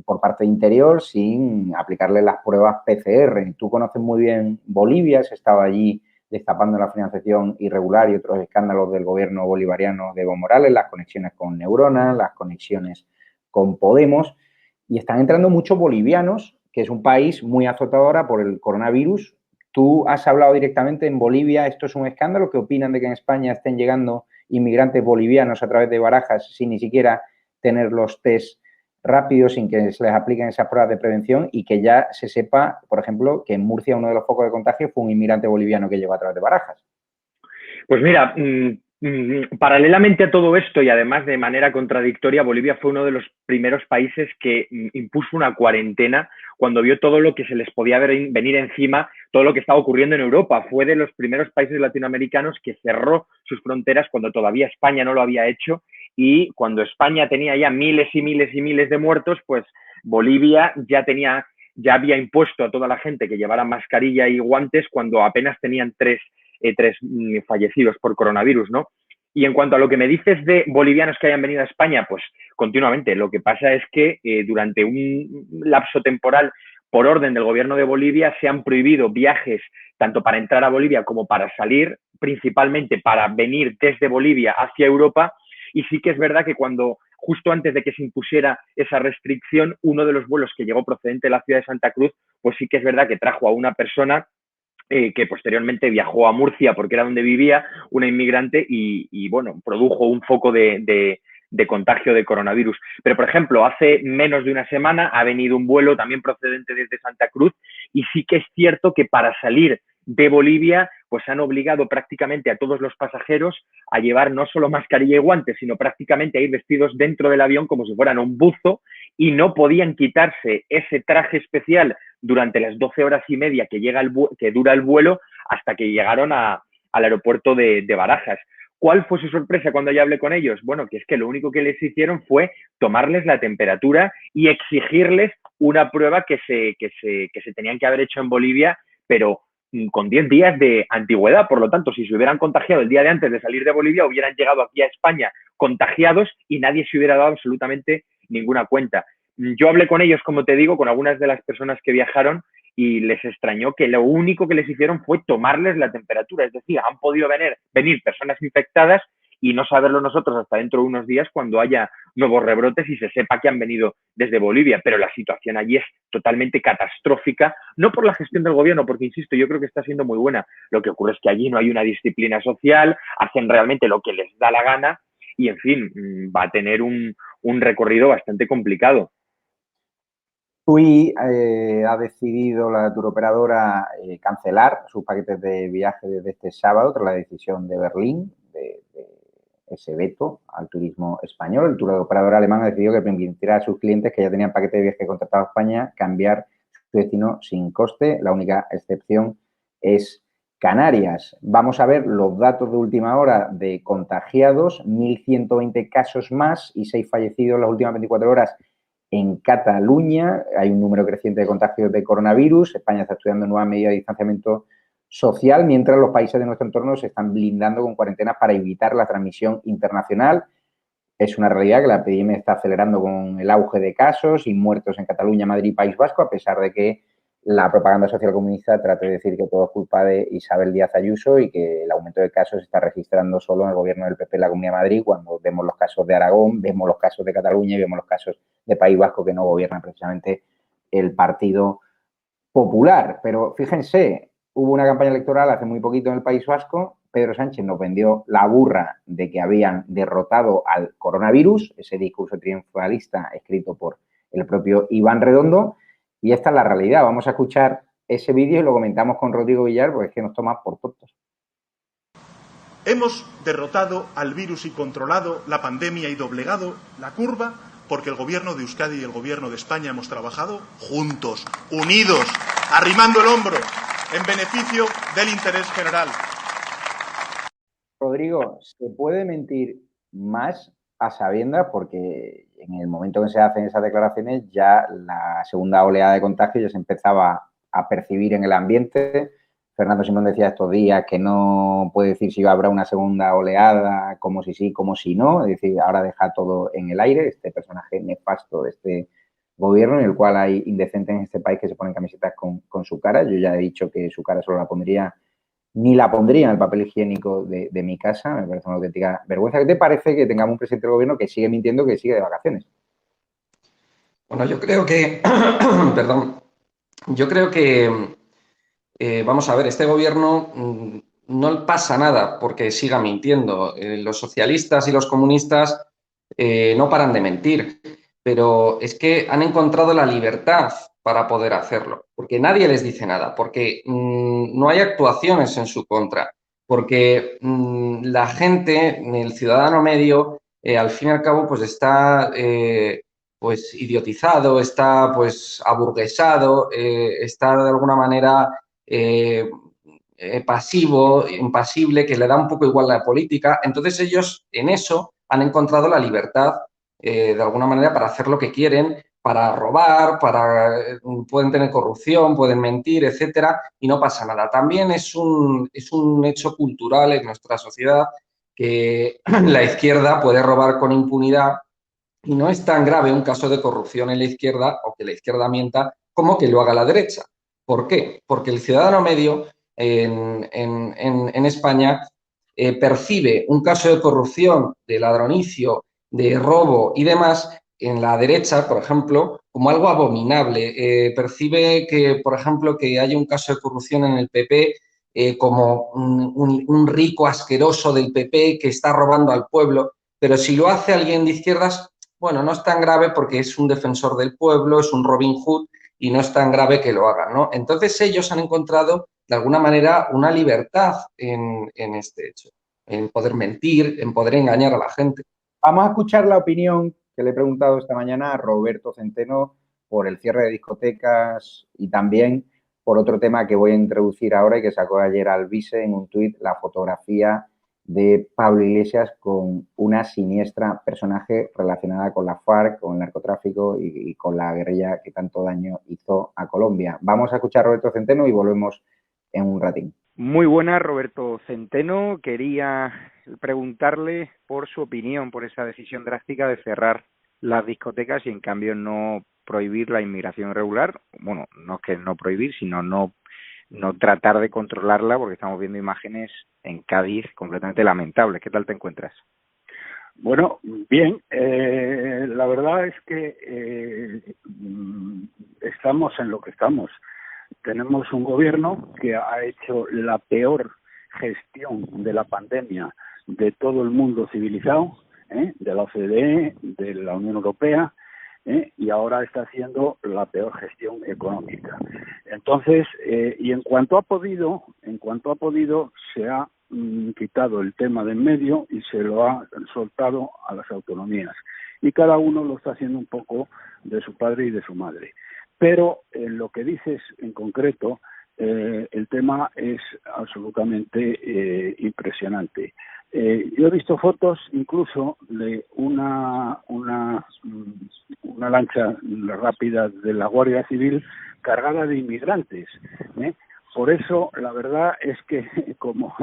S1: por parte de Interior sin aplicarle las pruebas PCR. Tú conoces muy bien Bolivia, has estado allí destapando la financiación irregular y otros escándalos del gobierno bolivariano de Evo Morales, las conexiones con Neurona, las conexiones con Podemos, y están entrando muchos bolivianos, que es un país muy azotado ahora por el coronavirus. Tú has hablado directamente en Bolivia, ¿esto es un escándalo? ¿Qué opinan de que en España estén llegando inmigrantes bolivianos a través de Barajas sin ni siquiera tener los test rápidos, sin que se les apliquen esas pruebas de prevención y que ya se sepa, por ejemplo, que en Murcia uno de los focos de contagio fue un inmigrante boliviano que llegó a través de Barajas?
S4: Pues mira, paralelamente a todo esto y además de manera contradictoria, Bolivia fue uno de los primeros países que impuso una cuarentena cuando vio todo lo que se les podía venir encima, todo lo que estaba ocurriendo en Europa. Fue de los primeros países latinoamericanos que cerró sus fronteras cuando todavía España no lo había hecho, y cuando España tenía ya miles y miles y miles de muertos, pues Bolivia ya había impuesto a toda la gente que llevara mascarilla y guantes cuando apenas tenían tres fallecidos por coronavirus, ¿no? Y en cuanto a lo que me dices de bolivianos que hayan venido a España, pues continuamente. Lo que pasa es que durante un lapso temporal, por orden del gobierno de Bolivia, se han prohibido viajes tanto para entrar a Bolivia como para salir, principalmente para venir desde Bolivia hacia Europa. Y sí que es verdad que justo antes de que se impusiera esa restricción, uno de los vuelos que llegó procedente de la ciudad de Santa Cruz, pues sí que es verdad que trajo a una persona que posteriormente viajó a Murcia porque era donde vivía, una inmigrante, y bueno, produjo un foco de contagio de coronavirus. Pero, por ejemplo, hace menos de una semana ha venido un vuelo también procedente desde Santa Cruz, y sí que es cierto que para salir de Bolivia pues han obligado prácticamente a todos los pasajeros a llevar no solo mascarilla y guantes, sino prácticamente a ir vestidos dentro del avión como si fueran un buzo, y no podían quitarse ese traje especial durante las 12 horas y media que dura el vuelo hasta que llegaron al aeropuerto de Barajas. ¿Cuál fue su sorpresa cuando ya hablé con ellos? Bueno, que es que lo único que les hicieron fue tomarles la temperatura y exigirles una prueba que se tenían que haber hecho en Bolivia, pero con 10 días de antigüedad. Por lo tanto, si se hubieran contagiado el día de antes de salir de Bolivia, hubieran llegado aquí a España contagiados y nadie se hubiera dado absolutamente ninguna cuenta. yo hablé con ellos, como te digo, con algunas de las personas que viajaron y les extrañó que lo único que les hicieron fue tomarles la temperatura. Es decir, han podido venir personas infectadas y no saberlo nosotros hasta dentro de unos días cuando haya nuevos rebrotes y se sepa que han venido desde Bolivia. Pero la situación allí es totalmente catastrófica, no por la gestión del gobierno, porque, insisto, yo creo que está siendo muy buena. Lo que ocurre es que allí no hay una disciplina social, hacen realmente lo que les da la gana y, en fin, va a tener un recorrido bastante complicado.
S1: TUI ha decidido la turoperadora cancelar sus paquetes de viaje desde este sábado tras la decisión de Berlín de ese veto al turismo español. El turoperador alemán ha decidido que permitirá a sus clientes que ya tenían paquete de viaje contratado a España cambiar su destino sin coste. La única excepción es Canarias. Vamos a ver los datos de última hora de contagiados, 1.120 casos más y 6 fallecidos en las últimas 24 horas en Cataluña. Hay un número creciente de contagios de coronavirus. España está estudiando nuevas medidas de distanciamiento social, mientras los países de nuestro entorno se están blindando con cuarentenas para evitar la transmisión internacional. Es una realidad que la epidemia está acelerando con el auge de casos y muertos en Cataluña, Madrid y País Vasco, a pesar de que la propaganda social comunista trata de decir que todo es culpa de Isabel Díaz Ayuso y que el aumento de casos se está registrando solo en el gobierno del PP en la Comunidad de Madrid, cuando vemos los casos de Aragón, vemos los casos de Cataluña y vemos los casos de País Vasco, que no gobierna precisamente el Partido Popular. Pero fíjense, hubo una campaña electoral hace muy poquito en el País Vasco. Pedro Sánchez nos vendió la burra de que habían derrotado al coronavirus, ese discurso triunfalista escrito por el propio Iván Redondo, y esta es la realidad. Vamos a escuchar ese vídeo y lo comentamos con Rodrigo Villar, porque es que nos toma por tontos.
S9: Hemos derrotado al virus y controlado la pandemia y doblegado la curva porque el gobierno de Euskadi y el gobierno de España hemos trabajado juntos, unidos, arrimando el hombro, en beneficio del interés general.
S1: Rodrigo, ¿se puede mentir más a sabiendas? Porque en el momento que se hacen esas declaraciones ya la segunda oleada de contagio ya se empezaba a percibir en el ambiente. Fernando Simón decía estos días que no puede decir si habrá una segunda oleada, como si sí, como si no. Es decir, ahora deja todo en el aire, este personaje nefasto de este gobierno, en el cual hay indecentes en este país que se ponen camisetas con su cara. Yo ya he dicho que su cara solo la pondría, ni la pondría en el papel higiénico de mi casa. Me parece una auténtica vergüenza. ¿Qué te parece que tengamos un presidente del gobierno que sigue mintiendo, que sigue de vacaciones?
S2: Bueno, yo creo que, perdón, yo creo que, vamos a ver, este gobierno no pasa nada porque siga mintiendo. Los socialistas y los comunistas no paran de mentir, pero es que han encontrado la libertad para poder hacerlo, porque nadie les dice nada, porque no hay actuaciones en su contra, porque la gente, el ciudadano medio, al fin y al cabo, pues está pues idiotizado, está pues aburguesado, está de alguna manera pasivo, impasible, que le da un poco igual la política. Entonces ellos en eso han encontrado la libertad de alguna manera para hacer lo que quieren, para robar, pueden tener corrupción, pueden mentir, etcétera, y no pasa nada. También es un hecho cultural en nuestra sociedad que la izquierda puede robar con impunidad y no es tan grave un caso de corrupción en la izquierda o que la izquierda mienta como que lo haga la derecha. ¿Por qué? Porque el ciudadano medio en España percibe un caso de corrupción, de ladronicio, de robo y demás en la derecha, por ejemplo, como algo abominable. Percibe que, por ejemplo, que haya un caso de corrupción en el PP como un rico asqueroso del PP que está robando al pueblo, pero si lo hace alguien de izquierdas, bueno, no es tan grave porque es un defensor del pueblo, es un Robin Hood y no es tan grave que lo hagan, ¿no? Entonces ellos han encontrado de alguna manera una libertad en este hecho, en poder mentir, en poder engañar a la gente.
S1: Vamos a escuchar la opinión que le he preguntado esta mañana a Roberto Centeno por el cierre de discotecas y también por otro tema que voy a introducir ahora y que sacó ayer Alvise en un tuit, la fotografía de Pablo Iglesias con una siniestra personaje relacionada con la FARC, con el narcotráfico y con la guerrilla que tanto daño hizo a Colombia. Vamos a escuchar a Roberto Centeno y volvemos en un ratín.
S5: Muy buena, Roberto Centeno. Quería preguntarle por su opinión por esa decisión drástica de cerrar las discotecas y en cambio no prohibir la inmigración irregular. Bueno, no es que no prohibir, sino no tratar de controlarla, porque estamos viendo imágenes en Cádiz completamente lamentables. ¿Qué tal te encuentras?
S10: Bueno, bien, la verdad es que estamos en lo que estamos. Tenemos un gobierno que ha hecho la peor gestión de la pandemia de todo el mundo civilizado, de la OCDE, de la Unión Europea, y ahora está haciendo la peor gestión económica. Entonces, y en cuanto ha podido, se ha quitado el tema de en medio y se lo ha soltado a las autonomías. Y cada uno lo está haciendo un poco de su padre y de su madre. Pero en lo que dices en concreto, el tema es absolutamente impresionante. Yo he visto fotos incluso de una lancha rápida de la Guardia Civil cargada de inmigrantes. Por eso, la verdad es que, como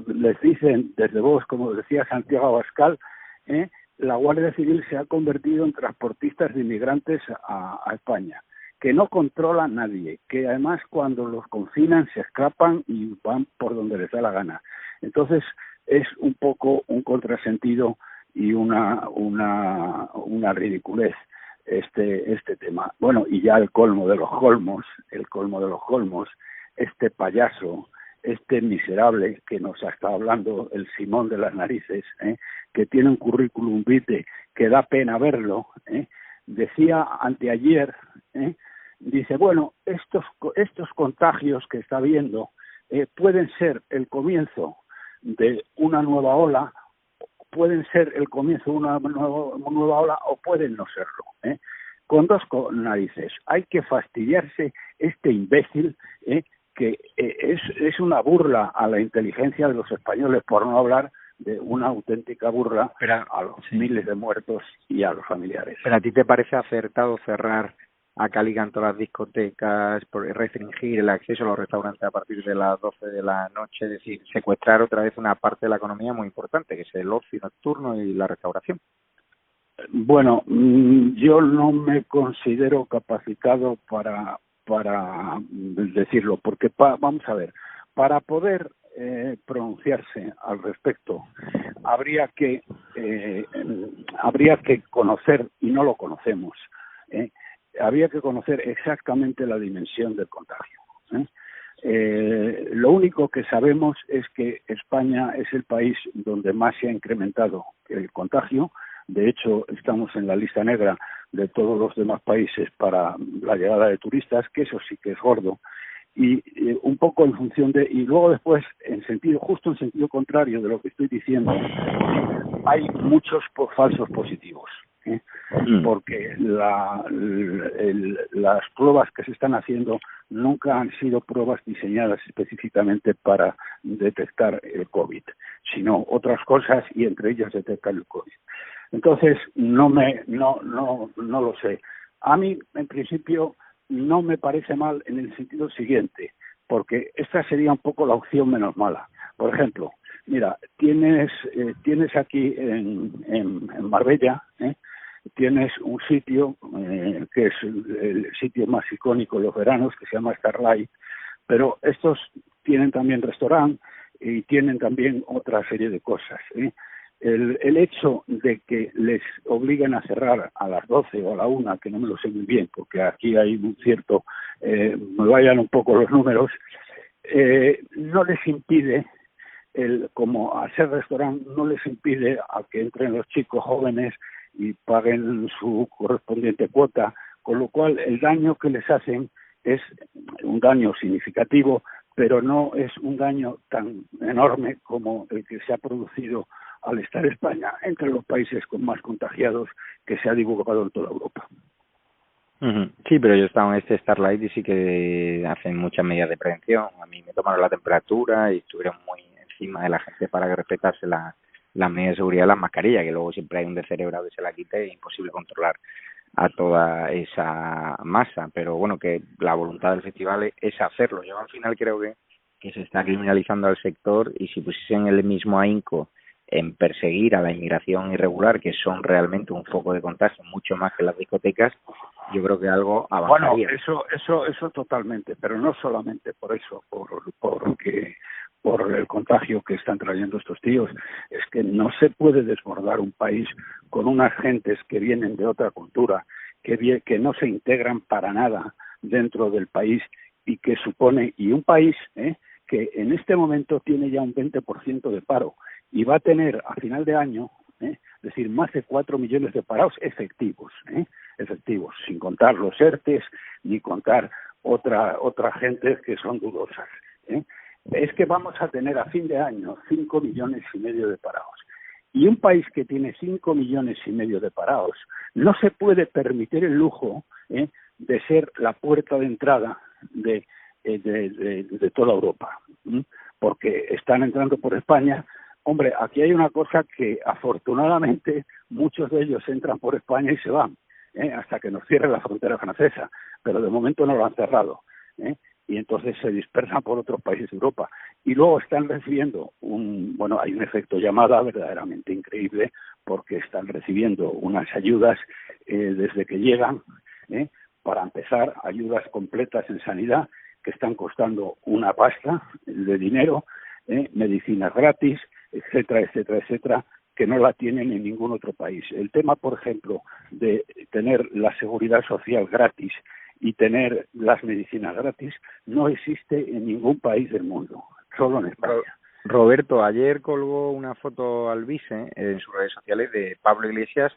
S10: les dicen desde vos, como decía Santiago Abascal, la Guardia Civil se ha convertido en transportistas de inmigrantes a España, que no controla nadie, que además cuando los confinan se escapan y van por donde les da la gana. Entonces es un poco un contrasentido y una ridiculez este tema. Bueno, y ya el colmo de los colmos, este payaso, este miserable que nos ha estado hablando, el Simón de las narices, que tiene un currículum vitae que da pena verlo, decía anteayer, dice, bueno, estos contagios que está habiendo pueden ser el comienzo de una nueva ola, pueden ser el comienzo de una nueva ola o pueden no serlo, con dos narices. Hay que fastidiarse este imbécil, que es una burla a la inteligencia de los españoles, por no hablar de una auténtica burla a los miles de muertos y a los familiares.
S5: ¿Pero a ti te parece acertado cerrar a cal y canto las discotecas, restringir el acceso a los restaurantes a partir de las 12 de la noche, es decir, secuestrar otra vez una parte de la economía muy importante, que es el ocio nocturno y la restauración?
S10: Bueno, yo no me considero capacitado para decirlo, porque vamos a ver, para poder pronunciarse al respecto habría que conocer, y no lo conocemos, habría que conocer exactamente la dimensión del contagio. Lo único que sabemos es que España es el país donde más se ha incrementado el contagio. De hecho, estamos en la lista negra de todos los demás países para la llegada de turistas, que eso sí que es gordo. Y un poco en función de... Y luego después, justo en sentido contrario de lo que estoy diciendo, hay muchos falsos positivos. Porque las pruebas que se están haciendo nunca han sido pruebas diseñadas específicamente para detectar el COVID, sino otras cosas, y entre ellas detectar el COVID. Entonces no lo sé. A mí, en principio, no me parece mal en el sentido siguiente, porque esta sería un poco la opción menos mala. Por ejemplo, mira, tienes aquí en Marbella, tienes un sitio que es el sitio más icónico de los veranos, que se llama Starlight, pero estos tienen también restaurante y tienen también otra serie de cosas. El hecho de que les obliguen a cerrar a las 12 o a la 1, que no me lo sé muy bien, porque aquí hay un cierto, me vayan un poco los números, no les impide, como hacer restaurante, no les impide a que entren los chicos jóvenes y paguen su correspondiente cuota, con lo cual el daño que les hacen es un daño significativo, pero no es un daño tan enorme como el que se ha producido al estar España entre los países con más contagiados que se ha divulgado en toda Europa.
S5: Sí, pero yo he estado en este Starlight y sí que hacen muchas medidas de prevención. A mí me tomaron la temperatura y estuvieron muy encima de la gente para que respetase las medidas de seguridad de las mascarillas, que luego siempre hay un descerebrado que se la quite y es imposible controlar a toda esa masa. Pero bueno, que la voluntad del festival es hacerlo. Yo al final creo que se está criminalizando al sector, y si pusiesen el mismo ahínco en perseguir a la inmigración irregular, que son realmente un foco de contagio, mucho más que las discotecas, yo creo que algo avanzaría.
S10: Bueno, eso totalmente, pero no solamente por eso, por el contagio que están trayendo estos tíos. Es que no se puede desbordar un país con unas gentes que vienen de otra cultura, que no se integran para nada dentro del país y que supone, y un país que en este momento tiene ya un 20% de paro y va a tener a final de año, es decir, más de 4 millones de parados efectivos, sin contar los ERTES ni contar otra gente que son dudosas. Es que vamos a tener a fin de año 5 millones y medio de parados. Y un país que tiene 5 millones y medio de parados no se puede permitir el lujo de ser la puerta de entrada de toda Europa, porque están entrando por España. Hombre, aquí hay una cosa que afortunadamente muchos de ellos entran por España y se van, hasta que nos cierre la frontera francesa, pero de momento no lo han cerrado, y entonces se dispersan por otros países de Europa. Y luego están recibiendo hay un efecto llamada verdaderamente increíble, porque están recibiendo unas ayudas desde que llegan, para empezar, ayudas completas en sanidad, que están costando una pasta de dinero, medicinas gratis, etcétera, etcétera, etcétera, que no la tienen en ningún otro país. El tema, por ejemplo, de tener la seguridad social gratis y tener las medicinas gratis no existe en ningún país del mundo, solo en España.
S5: Roberto, ayer colgó una foto Alvise en sus redes sociales de Pablo Iglesias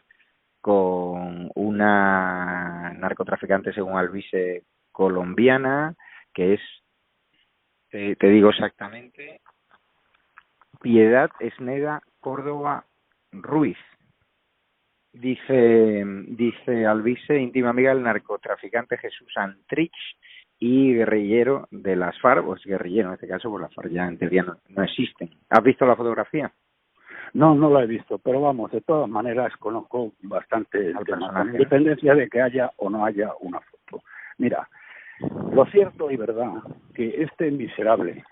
S5: con una narcotraficante, según Alvise, colombiana, que es, te digo exactamente, Piedad Esneda Córdoba Ruiz. Dice Alvise, íntima amiga del narcotraficante Jesús Antrich y guerrillero de las FARC, pues guerrillero en este caso, pues las FARC ya en teoría no existen. ¿Has visto la fotografía?
S10: No la he visto, pero vamos, de todas maneras conozco bastante el tema, con independencia de que haya o no haya una foto. Mira, lo cierto y verdad que este miserable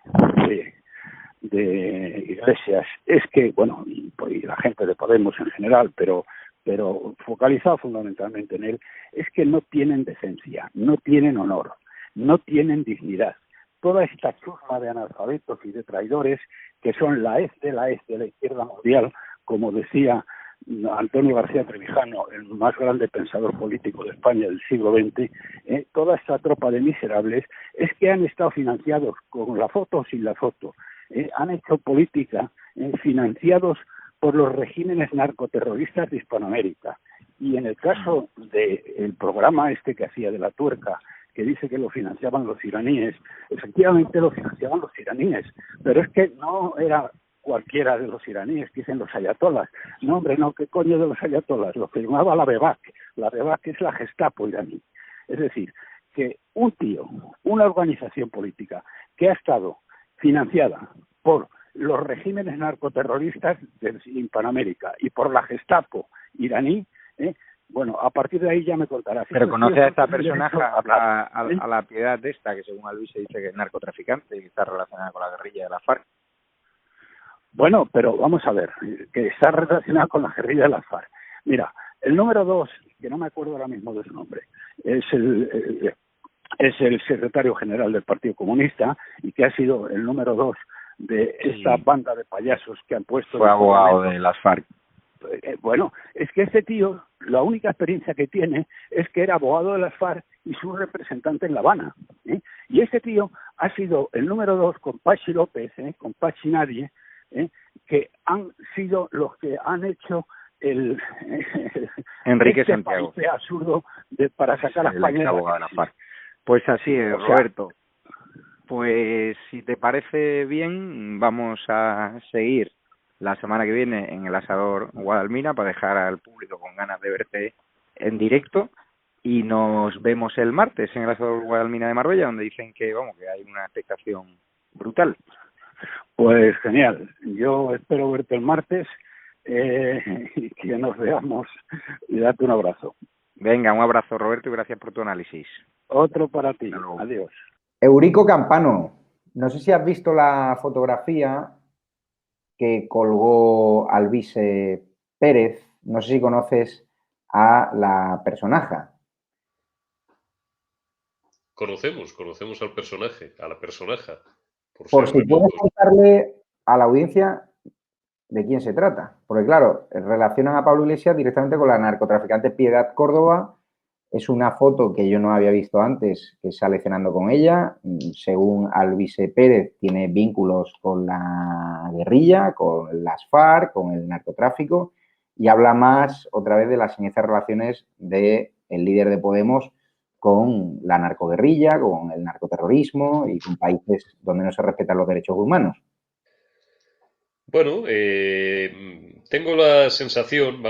S10: de Iglesias es que, bueno, y la gente de Podemos en general, pero focalizado fundamentalmente en él, es que no tienen decencia, no tienen honor, no tienen dignidad. Toda esta chusma de analfabetos y de traidores que son la de la izquierda mundial, como decía Antonio García Trevijano, el más grande pensador político de España del siglo XX, toda esta tropa de miserables es que han estado financiados con la foto o sin la foto, han hecho política financiados por los regímenes narcoterroristas de Hispanoamérica. Y en el caso del programa que hacía de la Tuerca, que dice que lo financiaban los iraníes, efectivamente lo financiaban los iraníes, pero es que no era cualquiera de los iraníes, dicen los ayatolás. No, hombre, no, ¿qué coño de los ayatolás? Lo firmaba la BEBAC. La BEBAC es la Gestapo iraní. Es decir, que un tío, una organización política que ha estado financiada por los regímenes narcoterroristas de Hispanoamérica y por la Gestapo iraní, bueno, a partir de ahí ya me contarás.
S5: Pero conoce a esta persona, a la Piedad de esta, que según Alvise se dice que es narcotraficante y que está relacionada con la guerrilla de la FARC.
S10: Bueno, pero vamos a ver, que está relacionada con la guerrilla de la FARC. Mira, el número 2, que no me acuerdo ahora mismo de su nombre, es el secretario general del Partido Comunista y que ha sido el número 2 de esta banda de payasos que han puesto...
S5: Fue abogado de las FARC.
S10: Bueno, es que este tío, la única experiencia que tiene es que era abogado de las FARC y su representante en La Habana. Y este tío ha sido el número 2 con Pachi López, con Pachi Nadie, que han sido los que han hecho el
S5: Enrique Santiago
S10: absurdo para sacar a España
S5: de la FARC. Pues así es, Roberto. Pues si te parece bien, vamos a seguir la semana que viene en el Asador Guadalmina para dejar al público con ganas de verte en directo, y nos vemos el martes en el Asador Guadalmina de Marbella, donde dicen que hay una expectación brutal.
S10: Pues genial, yo espero verte el martes y que nos veamos y darte un abrazo.
S5: Venga, un abrazo, Roberto, y gracias por tu análisis.
S10: Otro para ti, adiós.
S1: Eurico Campano, no sé si has visto la fotografía que colgó Alvise Pérez. No sé si conoces a la personaja.
S3: Conocemos al personaje, a la personaja.
S1: Por si puedes contarle a la audiencia de quién se trata. Porque, claro, relacionan a Pablo Iglesias directamente con la narcotraficante Piedad Córdoba. Es una foto que yo no había visto antes, que sale cenando con ella. Según Alvise Pérez, tiene vínculos con la guerrilla, con las FARC, con el narcotráfico, y habla más, otra vez, de las siniestras relaciones del líder de Podemos con la narcoguerrilla, con el narcoterrorismo y con países donde no se respetan los derechos humanos.
S3: Bueno, tengo la sensación,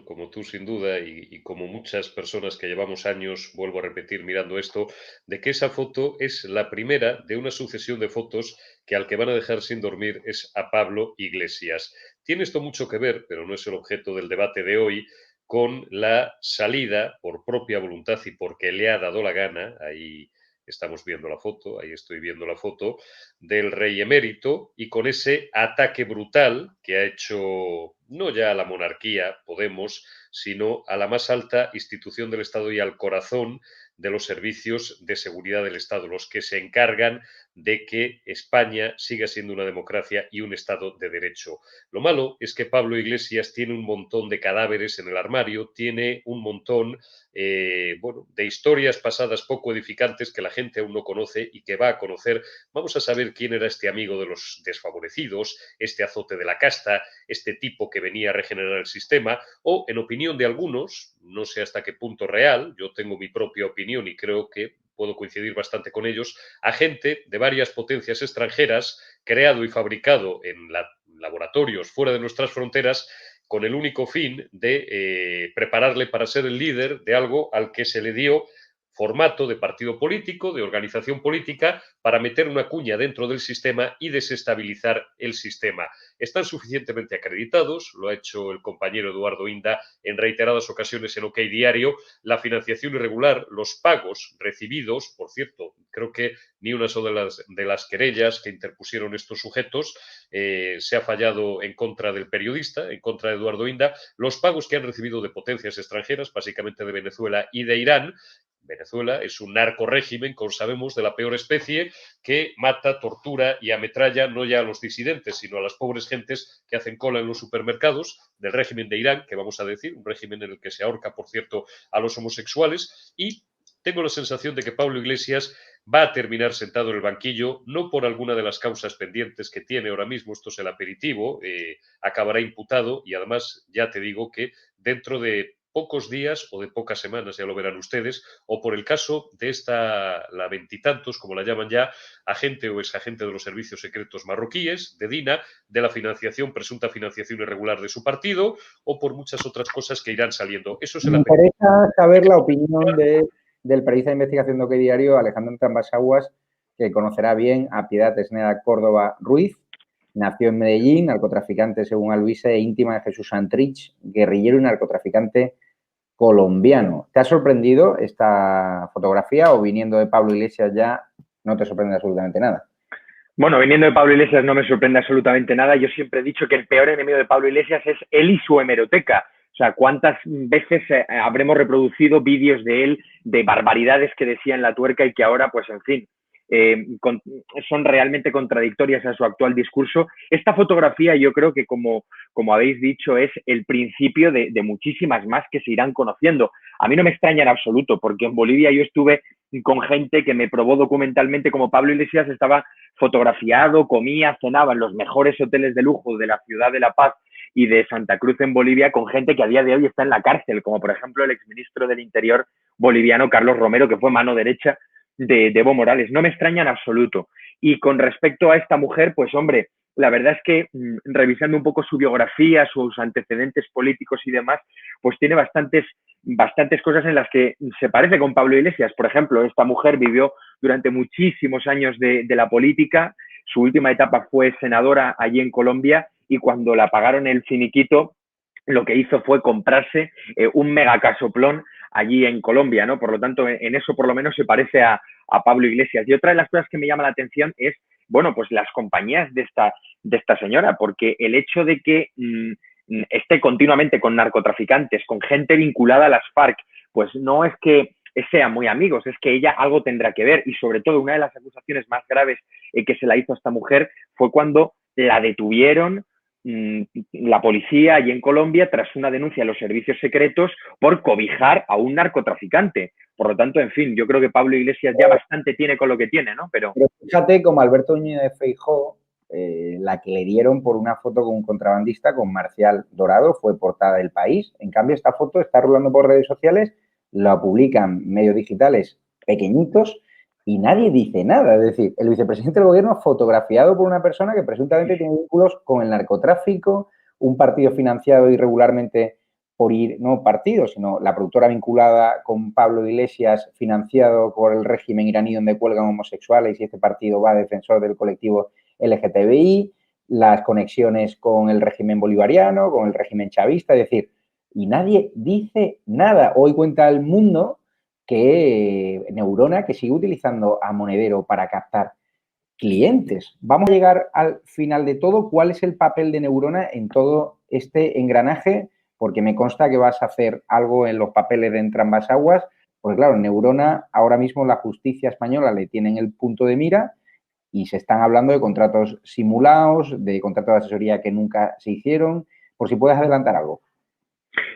S3: como tú sin duda, y como muchas personas que llevamos años, vuelvo a repetir, mirando esto, de que esa foto es la primera de una sucesión de fotos que al que van a dejar sin dormir es a Pablo Iglesias. Tiene esto mucho que ver, pero no es el objeto del debate de hoy, con la salida por propia voluntad y porque le ha dado la gana, ahí estamos viendo la foto, ahí estoy viendo la foto, del rey emérito y con ese ataque brutal que ha hecho no ya a la monarquía, Podemos, sino a la más alta institución del Estado y al corazón de los servicios de seguridad del Estado, los que se encargan de que España siga siendo una democracia y un Estado de derecho. Lo malo es que Pablo Iglesias tiene un montón de cadáveres en el armario, tiene un montón de historias pasadas poco edificantes que la gente aún no conoce y que va a conocer. Vamos a saber quién era este amigo de los desfavorecidos, este azote de la casta, este tipo que venía a regenerar el sistema, o, en opinión de algunos, no sé hasta qué punto real, yo tengo mi propia opinión y creo que puedo coincidir bastante con ellos, agente de varias potencias extranjeras, creado y fabricado en laboratorios fuera de nuestras fronteras, con el único fin de prepararle para ser el líder de algo al que se le dio formato de partido político, de organización política, para meter una cuña dentro del sistema y desestabilizar el sistema. Están suficientemente acreditados, lo ha hecho el compañero Eduardo Inda en reiteradas ocasiones en OK Diario, la financiación irregular, los pagos recibidos, por cierto, creo que ni una sola de las querellas que interpusieron estos sujetos se ha fallado en contra del periodista, en contra de Eduardo Inda, los pagos que han recibido de potencias extranjeras, básicamente de Venezuela y de Irán. Venezuela es un narcorrégimen, como sabemos, de la peor especie, que mata, tortura y ametralla no ya a los disidentes, sino a las pobres gentes que hacen cola en los supermercados, del régimen de Irán, que vamos a decir, un régimen en el que se ahorca, por cierto, a los homosexuales. Y tengo la sensación de que Pablo Iglesias va a terminar sentado en el banquillo, no por alguna de las causas pendientes que tiene ahora mismo, esto es el aperitivo, acabará imputado y además ya te digo que dentro de pocos días o de pocas semanas, ya lo verán ustedes, o por el caso de la veintitantos, como la llaman ya, agente o exagente de los servicios secretos marroquíes, de DINA, de la presunta financiación irregular de su partido, o por muchas otras cosas que irán saliendo. Eso es
S1: Me interesa saber la opinión del periodista de investigación de OK Diario, Alejandro Entrambas-Aguas, que conocerá bien a Piedad Esneda Córdoba Ruiz. Nació en Medellín, narcotraficante según Alvise, íntima de Jesús Santrich, guerrillero y narcotraficante colombiano. ¿Te ha sorprendido esta fotografía o viniendo de Pablo Iglesias ya no te sorprende absolutamente nada?
S4: Bueno, viniendo de Pablo Iglesias no me sorprende absolutamente nada. Yo siempre he dicho que el peor enemigo de Pablo Iglesias es él y su hemeroteca. O sea, ¿cuántas veces habremos reproducido vídeos de él de barbaridades que decía en La Tuerca y que ahora, pues en fin, son realmente contradictorias a su actual discurso? Esta fotografía yo creo que, como habéis dicho, es el principio de muchísimas más que se irán conociendo. A mí no me extraña en absoluto, porque en Bolivia yo estuve con gente que me probó documentalmente como Pablo Iglesias estaba fotografiado, comía, cenaba en los mejores hoteles de lujo de la ciudad de La Paz y de Santa Cruz en Bolivia, con gente que a día de hoy está en la cárcel, como por ejemplo el exministro del Interior boliviano, Carlos Romero, que fue mano derecha de Evo Morales. No me extraña en absoluto. Y con respecto a esta mujer, pues hombre, la verdad es que revisando un poco su biografía, sus antecedentes políticos y demás, pues tiene bastantes cosas en las que se parece con Pablo Iglesias. Por ejemplo, esta mujer vivió durante muchísimos años de la política, su última etapa fue senadora allí en Colombia y cuando la pagaron el finiquito, lo que hizo fue comprarse un megacasoplón allí en Colombia, ¿no? Por lo tanto, en eso por lo menos se parece a Pablo Iglesias. Y otra de las cosas que me llama la atención es bueno, pues las compañías de esta señora, porque el hecho de que esté continuamente con narcotraficantes, con gente vinculada a las FARC, pues no es que sean muy amigos, es que ella algo tendrá que ver, y sobre todo una de las acusaciones más graves que se la hizo a esta mujer fue cuando la detuvieron la policía allí en Colombia tras una denuncia a los servicios secretos por cobijar a un narcotraficante. Por lo tanto, en fin, yo creo que Pablo Iglesias ya bastante tiene con lo que tiene, ¿no? Pero
S1: fíjate, como Alberto Núñez Feijóo, la que le dieron por una foto con un contrabandista, con Marcial Dorado, fue portada del País. En cambio, esta foto está rulando por redes sociales, la publican medios digitales pequeñitos y nadie dice nada. Es decir, el vicepresidente del gobierno fotografiado por una persona que presuntamente tiene vínculos con el narcotráfico, un partido financiado irregularmente por no partido, sino la productora vinculada con Pablo Iglesias, financiado por el régimen iraní donde cuelgan homosexuales, y este partido va a defensor del colectivo LGTBI, las conexiones con el régimen bolivariano, con el régimen chavista, es decir, y nadie dice nada. Hoy cuenta El Mundo que Neurona, que sigue utilizando a Monedero para captar clientes. Vamos a llegar al final de todo. ¿Cuál es el papel de Neurona en todo este engranaje? Porque me consta que vas a hacer algo en los papeles de Entrambas Aguas. Pues claro, Neurona, ahora mismo la justicia española le tiene en el punto de mira y se están hablando de contratos simulados, de contratos de asesoría que nunca se hicieron. Por si puedes adelantar algo.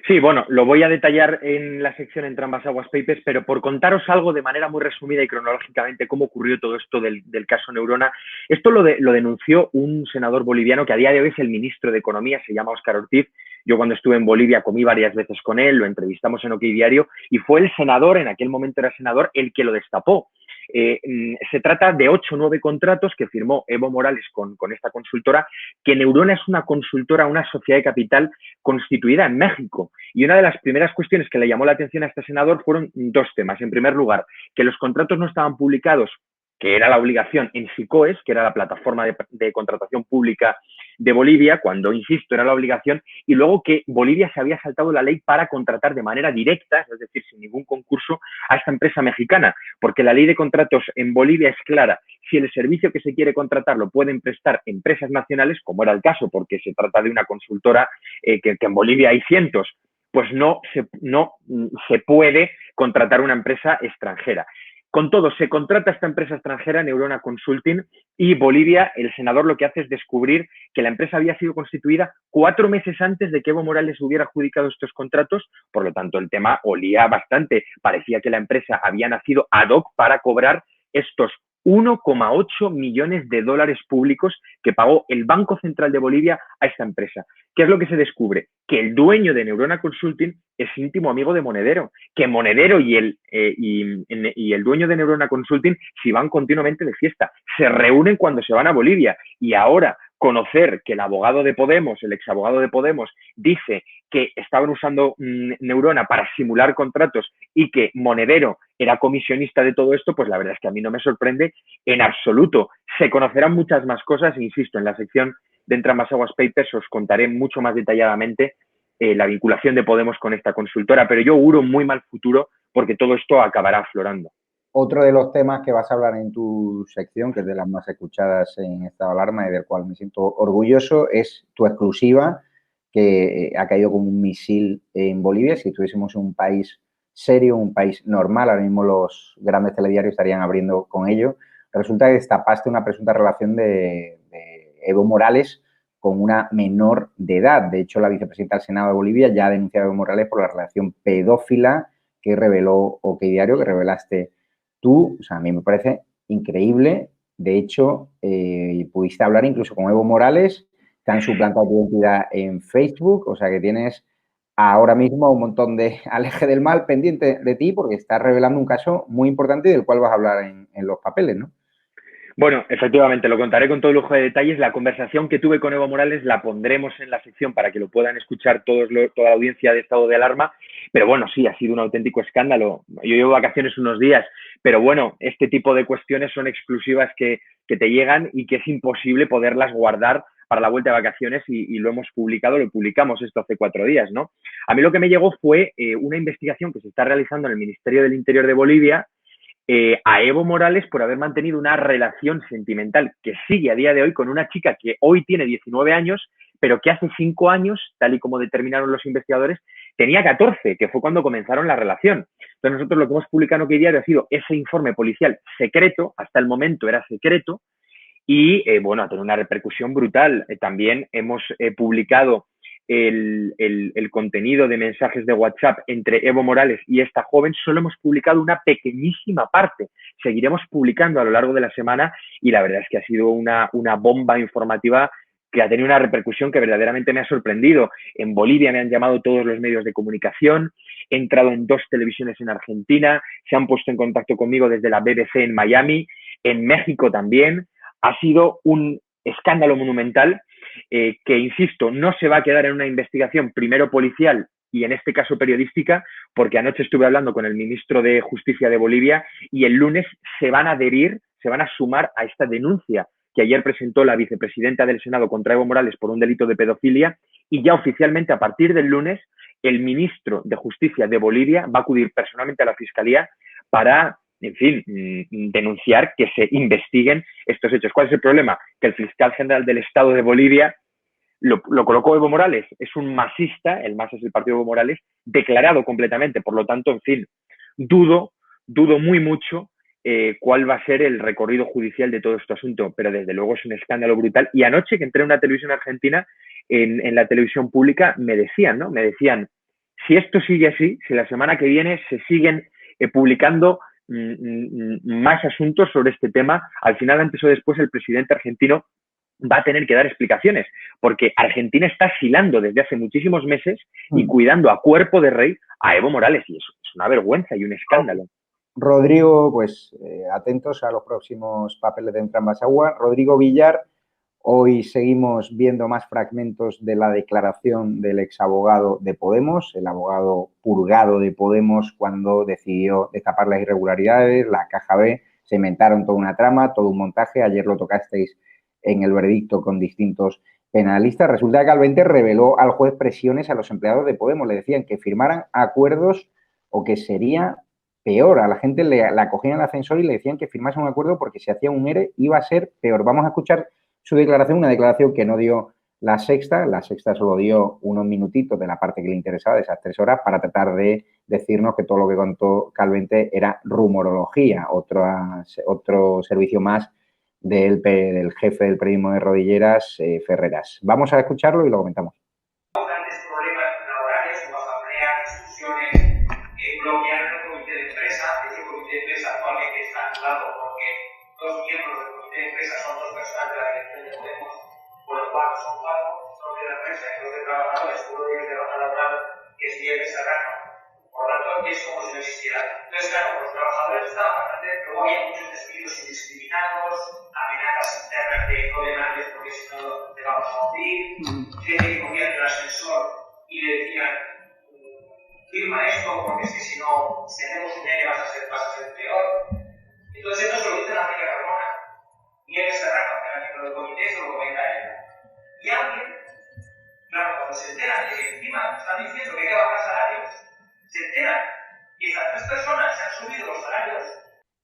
S4: Sí, bueno, lo voy a detallar en la sección Entrambas Aguas Papers, pero por contaros algo de manera muy resumida y cronológicamente cómo ocurrió todo esto del caso Neurona. Esto lo denunció un senador boliviano que a día de hoy es el ministro de Economía, se llama Óscar Ortiz. Yo cuando estuve en Bolivia comí varias veces con él, lo entrevistamos en OK Diario y fue el senador, en aquel momento era senador, el que lo destapó. Se trata de 8 o 9 contratos que firmó Evo Morales con esta consultora, que Neurona es una consultora, una sociedad de capital constituida en México. Y una de las primeras cuestiones que le llamó la atención a este senador fueron 2 temas. En primer lugar, que los contratos no estaban publicados, que era la obligación, en SICOES, que era la plataforma de contratación pública de Bolivia, cuando, insisto, era la obligación, y luego que Bolivia se había saltado la ley para contratar de manera directa, es decir, sin ningún concurso, a esta empresa mexicana, porque la ley de contratos en Bolivia es clara. Si el servicio que se quiere contratar lo pueden prestar empresas nacionales, como era el caso, porque se trata de una consultora que en Bolivia hay cientos, pues no se puede contratar una empresa extranjera. Con todo, se contrata esta empresa extranjera, Neurona Consulting, y Bolivia, el senador lo que hace es descubrir que la empresa había sido constituida 4 meses antes de que Evo Morales hubiera adjudicado estos contratos. Por lo tanto, el tema olía bastante. Parecía que la empresa había nacido ad hoc para cobrar estos 1,8 millones de dólares públicos que pagó el Banco Central de Bolivia a esta empresa. ¿Qué es lo que se descubre? Que el dueño de Neurona Consulting es íntimo amigo de Monedero, que Monedero y el dueño de Neurona Consulting se van continuamente de fiesta, se reúnen cuando se van a Bolivia, y ahora conocer que el abogado de Podemos, el exabogado de Podemos, dice que estaban usando Neurona para simular contratos y que Monedero era comisionista de todo esto, pues la verdad es que a mí no me sorprende en absoluto. Se conocerán muchas más cosas, insisto, en la sección de Entrambas Aguas Papers os contaré mucho más detalladamente la vinculación de Podemos con esta consultora, pero yo auguro muy mal futuro porque todo esto acabará aflorando.
S1: Otro de los temas que vas a hablar en tu sección, que es de las más escuchadas en Estado de Alarma y del cual me siento orgulloso, es tu exclusiva, que ha caído como un misil en Bolivia. Si estuviésemos en un país serio, un país normal, ahora mismo los grandes telediarios estarían abriendo con ello. Resulta que destapaste una presunta relación de Evo Morales con una menor de edad. De hecho, la vicepresidenta del Senado de Bolivia ya ha denunciado a Evo Morales por la relación pedófila que reveló OK Diario, que revelaste tú. O sea, a mí me parece increíble. De hecho, pudiste hablar incluso con Evo Morales, te han suplantado tu identidad en Facebook, o sea que tienes ahora mismo un montón de aleje del mal pendiente de ti porque estás revelando un caso muy importante y del cual vas a hablar en los papeles, ¿no?
S4: Bueno, efectivamente, lo contaré con todo lujo de detalles. La conversación que tuve con Evo Morales la pondremos en la sección para que lo puedan escuchar toda la audiencia de Estado de Alarma. Pero bueno, sí, ha sido un auténtico escándalo. Yo llevo vacaciones unos días, pero bueno, este tipo de cuestiones son exclusivas que te llegan y que es imposible poderlas guardar para la vuelta de vacaciones y lo hemos publicado, lo publicamos esto hace 4 días, ¿no? A mí lo que me llegó fue una investigación que se está realizando en el Ministerio del Interior de Bolivia a Evo Morales por haber mantenido una relación sentimental que sigue a día de hoy con una chica que hoy tiene 19 años, pero que hace 5 años, tal y como determinaron los investigadores, tenía 14, que fue cuando comenzaron la relación. Entonces nosotros lo que hemos publicado en OK Diario ha sido ese informe policial secreto, hasta el momento era secreto, y bueno, ha tenido una repercusión brutal. También hemos publicado el contenido de mensajes de WhatsApp entre Evo Morales y esta joven. Solo hemos publicado una pequeñísima parte. Seguiremos publicando a lo largo de la semana y la verdad es que ha sido una bomba informativa que ha tenido una repercusión que verdaderamente me ha sorprendido. En Bolivia me han llamado todos los medios de comunicación, he entrado en 2 televisiones en Argentina, se han puesto en contacto conmigo desde la BBC en Miami, en México también. Ha sido un escándalo monumental que, insisto, no se va a quedar en una investigación primero policial y en este caso periodística, porque anoche estuve hablando con el ministro de Justicia de Bolivia y el lunes se van a adherir, se van a sumar a esta denuncia que ayer presentó la vicepresidenta del Senado contra Evo Morales por un delito de pedofilia, y ya oficialmente a partir del lunes el ministro de Justicia de Bolivia va a acudir personalmente a la Fiscalía para, en fin, denunciar que se investiguen estos hechos. ¿Cuál es el problema? Que el fiscal general del Estado de Bolivia lo colocó Evo Morales. Es un masista, el MAS es el partido de Evo Morales, declarado completamente. Por lo tanto, en fin, dudo muy mucho cuál va a ser el recorrido judicial de todo este asunto, pero desde luego es un escándalo brutal. Y anoche que entré en una televisión argentina, en la televisión pública, me decían, si esto sigue así, si la semana que viene se siguen publicando más asuntos sobre este tema, al final, antes o después, el presidente argentino va a tener que dar explicaciones, porque Argentina está asilando desde hace muchísimos meses y cuidando a cuerpo de rey a Evo Morales, y eso es una vergüenza y un escándalo.
S1: Rodrigo, pues atentos a los próximos papeles de Entrambas Aguas. Rodrigo Villar, hoy seguimos viendo más fragmentos de la declaración del exabogado de Podemos, el abogado purgado de Podemos cuando decidió destapar las irregularidades, la caja B, se inventaron toda una trama, todo un montaje. Ayer lo tocasteis en el veredicto con distintos penalistas. Resulta que Calvente reveló al juez presiones a los empleados de Podemos. Le decían que firmaran acuerdos o que sería peor. A la gente la cogían en el ascensor y le decían que firmase un acuerdo porque si hacía un ERE iba a ser peor. Vamos a escuchar su declaración, una declaración que no dio La Sexta. La Sexta solo dio unos minutitos de la parte que le interesaba, de esas 3 horas, para tratar de decirnos que todo lo que contó Calvente era rumorología, otro servicio más del jefe del periodismo de Rodilleras, Ferreras. Vamos a escucharlo y lo comentamos.
S11: Grandes problemas laborales o asambleas, discusiones, bloquear el comité de empresa. Ese comité de empresa actualmente está anulado porque 2 miembros del comité de empresa son 2 personas de la dirección de Podemos, por lo cual son 4 socios de la empresa y 2 de trabajadores, uno de ellos de baja laboral, que es Miguel Serrano. Por lo tanto, es como si no existiera. Entonces, claro, los trabajadores estaban bastante, luego había muchos despidos indiscriminados, amenazas internas de no demandes porque si no te vamos a hundir, gente que cogían el ascensor y le decían firma esto porque es que si no, si hacemos un ERE vas a ser peor. Entonces esto se lo dice la amiga Ramona. Miguel Serrano, que era miembro del comité, se lo comenta a ella. Y alguien, claro, cuando se enteran de que encima están diciendo que hay que bajar salarios, se enteran y estas 3 personas se han subido los salarios.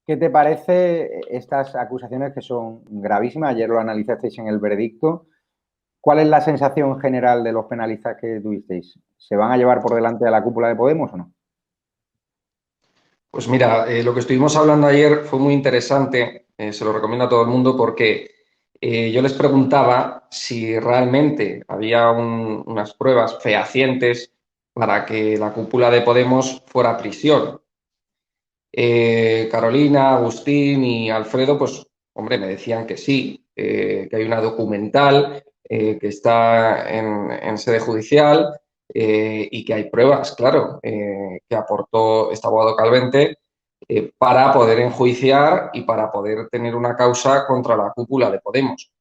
S1: ¿Qué te parece estas acusaciones que son gravísimas? Ayer lo analizasteis en el veredicto. ¿Cuál es la sensación general de los penalistas que tuvisteis? ¿Se van a llevar por delante a la cúpula de Podemos o no?
S2: Pues mira, lo que estuvimos hablando ayer fue muy interesante, se lo recomiendo a todo el mundo porque yo les preguntaba si realmente había unas pruebas fehacientes para que la cúpula de Podemos fuera a prisión. Carolina, Agustín y Alfredo, pues, hombre, me decían que sí, que hay una documental que está en sede judicial y que hay pruebas, claro, que aportó este abogado Calvente para poder enjuiciar y para poder tener una causa contra la cúpula de Podemos.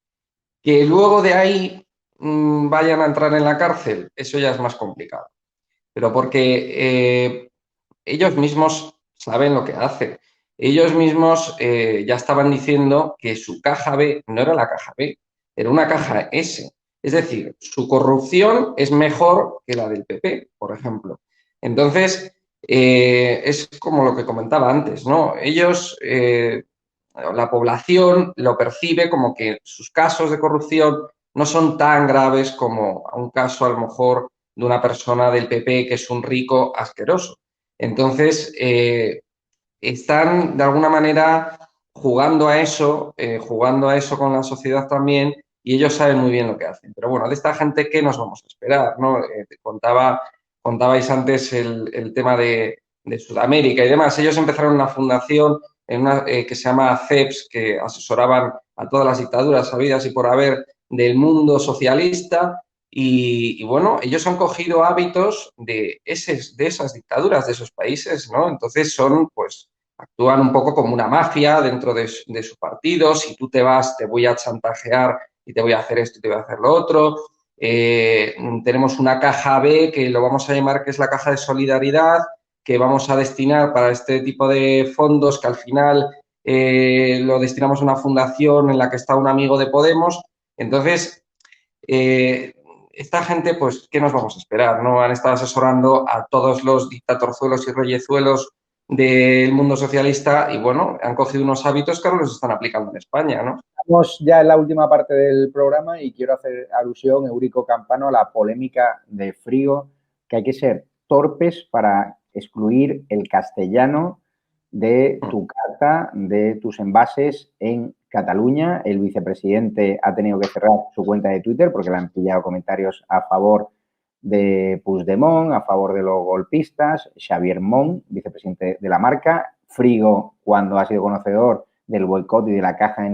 S2: Que luego de ahí vayan a entrar en la cárcel, eso ya es más complicado. Pero porque ellos mismos saben lo que hacen. Ellos mismos ya estaban diciendo que su caja B no era la caja B, era una caja S. Es decir, su corrupción es mejor que la del PP, por ejemplo. Entonces, es como lo que comentaba antes, ¿no? Ellos, la población lo percibe como que sus casos de corrupción no son tan graves como un caso, a lo mejor, de una persona del PP que es un rico asqueroso. Entonces, están de alguna manera jugando a eso con la sociedad también, y ellos saben muy bien lo que hacen. Pero bueno, de esta gente, ¿qué nos vamos a esperar? ¿No? Contabais antes el tema de Sudamérica y demás. Ellos empezaron una fundación que se llama CEPS, que asesoraban a todas las dictaduras habidas y por haber del mundo socialista. Y bueno, ellos han cogido hábitos de esas dictaduras, de esos países, ¿no? Entonces actúan un poco como una mafia dentro de su partido. Si tú te vas, te voy a chantajear y te voy a hacer esto y te voy a hacer lo otro. Tenemos una caja B, que lo vamos a llamar que es la caja de solidaridad, que vamos a destinar para este tipo de fondos, que al final lo destinamos a una fundación en la que está un amigo de Podemos. Entonces, esta gente, pues, ¿qué nos vamos a esperar? ¿No? Han estado asesorando a todos los dictatorzuelos y reyezuelos del mundo socialista y, bueno, han cogido unos hábitos que ahora los están aplicando en España, ¿no?
S1: Estamos ya en la última parte del programa y quiero hacer alusión, Eurico Campano, a la polémica de Frigo, que hay que ser torpes para excluir el castellano de tu carta, de tus envases en Cataluña. El vicepresidente ha tenido que cerrar su cuenta de Twitter porque le han pillado comentarios a favor de Puigdemont, a favor de los golpistas. Xavier Mon, vicepresidente de la marca. Frigo, cuando ha sido conocedor del boicot y de la queja de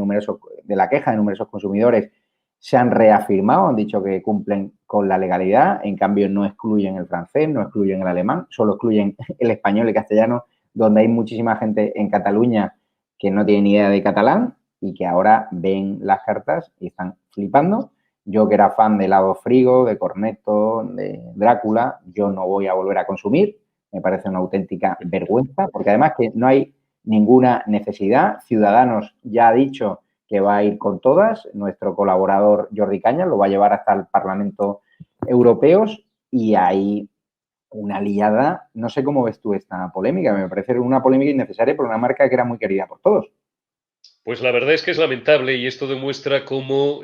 S1: numerosos consumidores, se han reafirmado, han dicho que cumplen con la legalidad. En cambio, no excluyen el francés, no excluyen el alemán, solo excluyen el español y el castellano, donde hay muchísima gente en Cataluña que no tiene ni idea de catalán y que ahora ven las cartas y están flipando. Yo, que era fan de helado Frigo, de Cornetto, de Drácula, yo no voy a volver a consumir. Me parece una auténtica vergüenza, porque además que no hay ninguna necesidad. Ciudadanos ya ha dicho que va a ir con todas. Nuestro colaborador Jordi Cañas lo va a llevar hasta el Parlamento Europeo y hay una liada. No sé cómo ves tú esta polémica. Me parece una polémica innecesaria por una marca que era muy querida por todos.
S3: Pues la verdad es que es lamentable y esto demuestra cómo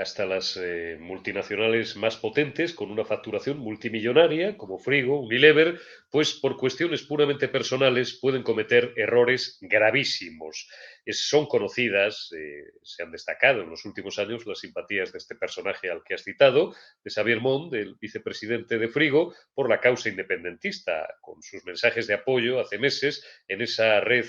S3: hasta las multinacionales más potentes, con una facturación multimillonaria, como Frigo, Unilever, pues por cuestiones puramente personales pueden cometer errores gravísimos. Son conocidas, se han destacado en los últimos años las simpatías de este personaje al que has citado, de Xavier Mon, del vicepresidente de Frigo, por la causa independentista, con sus mensajes de apoyo hace meses en esa red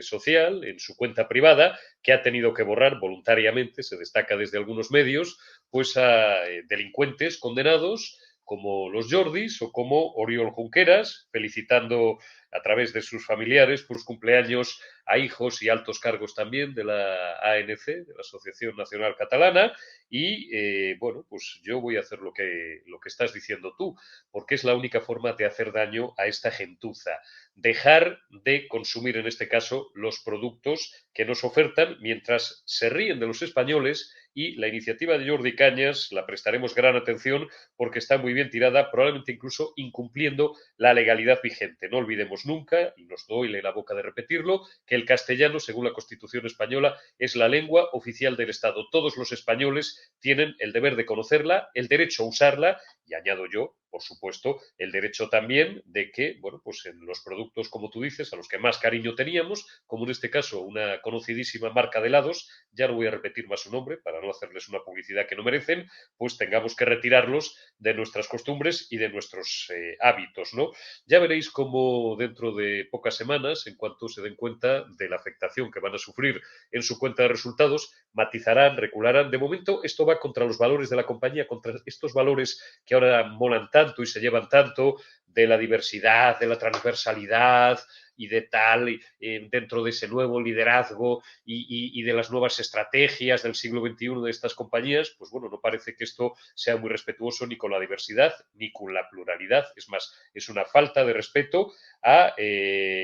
S3: social, en su cuenta privada, que ha tenido que borrar voluntariamente, se destaca desde algunos medios, pues a delincuentes condenados como los Jordis o como Oriol Junqueras, felicitando a través de sus familiares por cumpleaños a hijos y altos cargos también de la ANC, de la Asociación Nacional Catalana, y bueno, pues yo voy a hacer lo que estás diciendo tú, porque es la única forma de hacer daño a esta gentuza. Dejar de consumir, en este caso, los productos que nos ofertan mientras se ríen de los españoles, y la iniciativa de Jordi Cañas la prestaremos gran atención porque está muy bien tirada, probablemente incluso incumpliendo la legalidad vigente. No olvidemos nunca, y nos duele la boca de repetirlo, que el castellano, según la Constitución española, es la lengua oficial del Estado. Todos los españoles tienen el deber de conocerla, el derecho a usarla, y añado yo, por supuesto, el derecho también de que, bueno, pues en los productos, como tú dices, a los que más cariño teníamos, como en este caso una conocidísima marca de helados, ya no voy a repetir más su nombre para no hacerles una publicidad que no merecen, pues tengamos que retirarlos de nuestras costumbres y de nuestros hábitos, ¿no? Ya veréis cómo dentro de pocas semanas, en cuanto se den cuenta de la afectación que van a sufrir en su cuenta de resultados, matizarán, recularán. De momento, esto va contra los valores de la compañía, contra estos valores que ahora molan tanto y se llevan tanto, de la diversidad, de la transversalidad y de tal, dentro de ese nuevo liderazgo y de las nuevas estrategias del siglo XXI de estas compañías, pues bueno, no parece que esto sea muy respetuoso ni con la diversidad ni con la pluralidad. Es más, es una falta de respeto a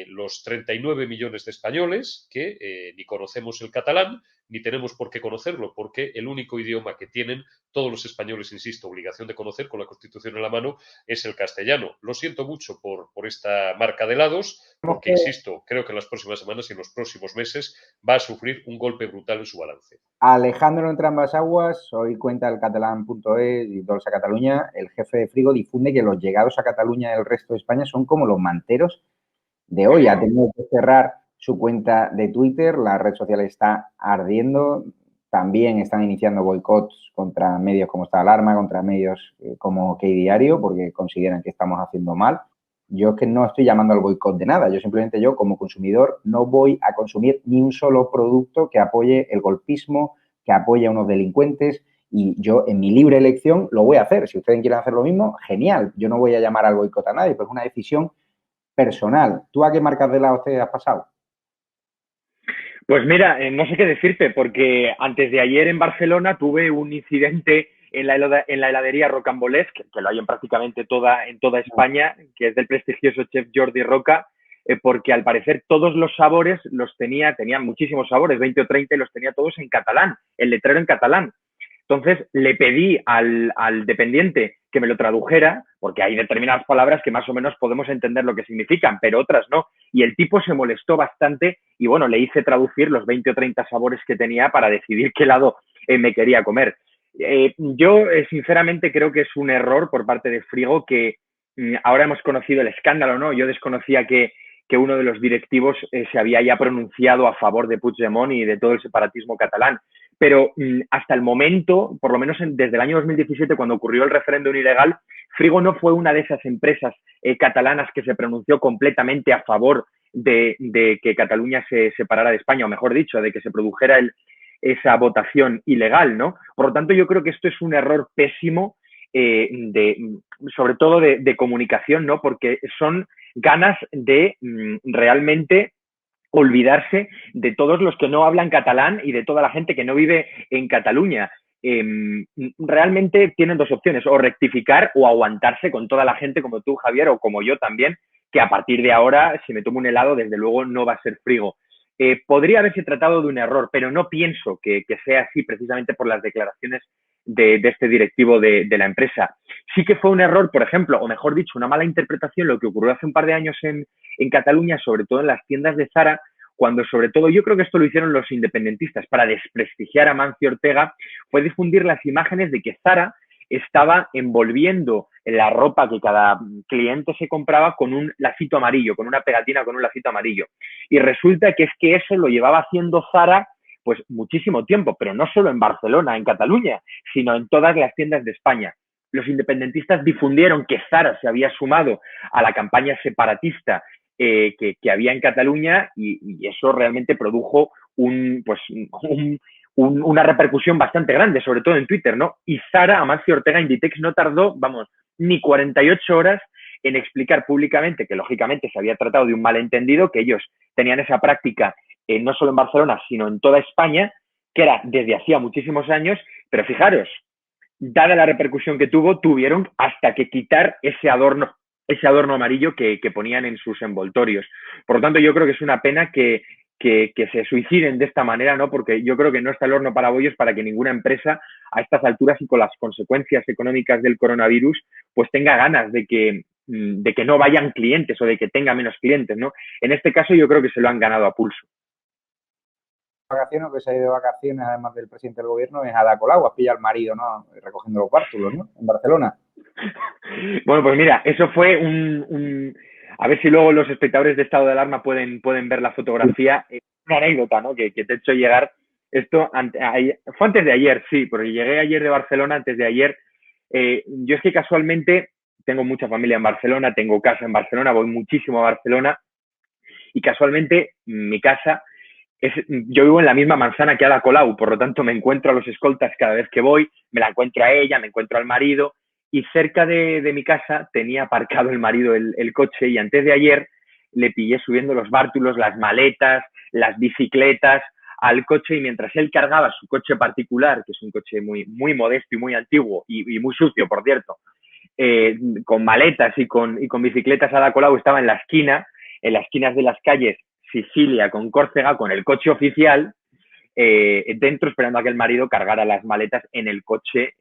S3: los 39 millones de españoles que ni conocemos el catalán, ni tenemos por qué conocerlo, porque el único idioma que tienen todos los españoles, insisto, obligación de conocer con la Constitución en la mano, es el castellano. Los siento mucho por esta marca de helados, porque, insisto, creo que en las próximas semanas y en los próximos meses va a sufrir un golpe brutal en su balance.
S1: Alejandro entre ambas aguas, hoy cuenta el catalán.es y Dolça Catalunya, el jefe de Frigo difunde que los llegados a Cataluña del resto de España son como los manteros de hoy. Ha tenido que cerrar su cuenta de Twitter, la red social está ardiendo, también están iniciando boicots contra medios como Esta Alarma, contra medios como Que Diario, porque consideran que estamos haciendo mal. Yo es que no estoy llamando al boicot de nada, yo como consumidor no voy a consumir ni un solo producto que apoye el golpismo, que apoye a unos delincuentes, y yo en mi libre elección lo voy a hacer. Si ustedes quieren hacer lo mismo, genial, yo no voy a llamar al boicot a nadie, pues es una decisión personal. ¿Tú a qué marcas de helado te has pasado?
S4: Pues mira, no sé qué decirte, porque antes de ayer en Barcelona tuve un incidente en la heladería Rocambolesc, que lo hay en prácticamente en toda España, que es del prestigioso chef Jordi Roca, porque al parecer todos los sabores tenían muchísimos sabores, 20 o 30, y los tenía todos en catalán, el letrero en catalán. Entonces le pedí al dependiente que me lo tradujera, porque hay determinadas palabras que más o menos podemos entender lo que significan, pero otras no. Y el tipo se molestó bastante y, bueno, le hice traducir los 20 o 30 sabores que tenía para decidir qué helado me quería comer. Yo, sinceramente, creo que es un error por parte de Frigo que ahora hemos conocido el escándalo, ¿no? Yo desconocía que uno de los directivos se había ya pronunciado a favor de Puigdemont y de todo el separatismo catalán. Pero hasta el momento, por lo menos desde el año 2017, cuando ocurrió el referéndum ilegal, Frigo no fue una de esas empresas catalanas que se pronunció completamente a favor de que Cataluña se separara de España, o mejor dicho, de que se produjera esa votación ilegal, ¿no? Por lo tanto, yo creo que esto es un error pésimo, sobre todo de comunicación, ¿no? Porque son ganas de realmente olvidarse de todos los que no hablan catalán y de toda la gente que no vive en Cataluña. Realmente tienen dos opciones, o rectificar o aguantarse con toda la gente como tú, Javier, o como yo también, que a partir de ahora, si me tomo un helado, desde luego no va a ser Frigo. Podría haberse tratado de un error, pero no pienso que sea así precisamente por las declaraciones de este directivo de la empresa. Sí que fue un error, por ejemplo, o mejor dicho, una mala interpretación, lo que ocurrió hace un par de años en Cataluña, sobre todo en las tiendas de Zara, cuando sobre todo, yo creo que esto lo hicieron los independentistas para desprestigiar a Mancio Ortega, fue difundir las imágenes de que Zara estaba envolviendo la ropa que cada cliente se compraba con un lacito amarillo, con una pegatina con un lacito amarillo. Y resulta que es que eso lo llevaba haciendo Zara pues muchísimo tiempo, pero no solo en Barcelona, en Cataluña, sino en todas las tiendas de España. Los independentistas difundieron que Zara se había sumado a la campaña separatista que había en Cataluña y eso realmente produjo una repercusión bastante grande, sobre todo en Twitter, ¿no? Y Zara, Amancio Ortega, Inditex, no tardó, ni 48 horas en explicar públicamente que, lógicamente, se había tratado de un malentendido, que ellos tenían esa práctica no solo en Barcelona, sino en toda España, que era desde hacía muchísimos años, pero fijaros, dada la repercusión que tuvieron hasta que quitar ese adorno amarillo que ponían en sus envoltorios. Por lo tanto, yo creo que es una pena que se suiciden de esta manera, ¿no? Porque yo creo que no está el horno para bollos para que ninguna empresa a estas alturas y con las consecuencias económicas del coronavirus pues tenga ganas de que no vayan clientes o de que tenga menos clientes, ¿no? En este caso yo creo que se lo han ganado a pulso.
S1: Vacaciones, que se ha ido de vacaciones, además del presidente del gobierno, es Ada Colau, has pillado al marido, ¿no? Recogiendo los bártulos, ¿no? En Barcelona.
S4: Bueno, pues mira, eso fue a ver si luego los espectadores de Estado de Alarma pueden ver la fotografía. Una anécdota, ¿no? Que te he hecho llegar. Esto fue antes de ayer, sí, porque llegué ayer de Barcelona, antes de ayer. Yo es que casualmente tengo mucha familia en Barcelona, tengo casa en Barcelona, voy muchísimo a Barcelona y casualmente mi casa yo vivo en la misma manzana que Ada Colau, por lo tanto me encuentro a los escoltas cada vez que voy, me la encuentro a ella, me encuentro al marido y cerca de mi casa tenía aparcado el marido el coche y antes de ayer le pillé subiendo los bártulos, las maletas, las bicicletas al coche y mientras él cargaba su coche particular, que es un coche muy, muy modesto y muy antiguo y muy sucio, por cierto, con maletas y con bicicletas, Ada Colau estaba en las esquinas de las calles Sicilia con Córcega con el coche oficial dentro esperando a que el marido cargara las maletas en el coche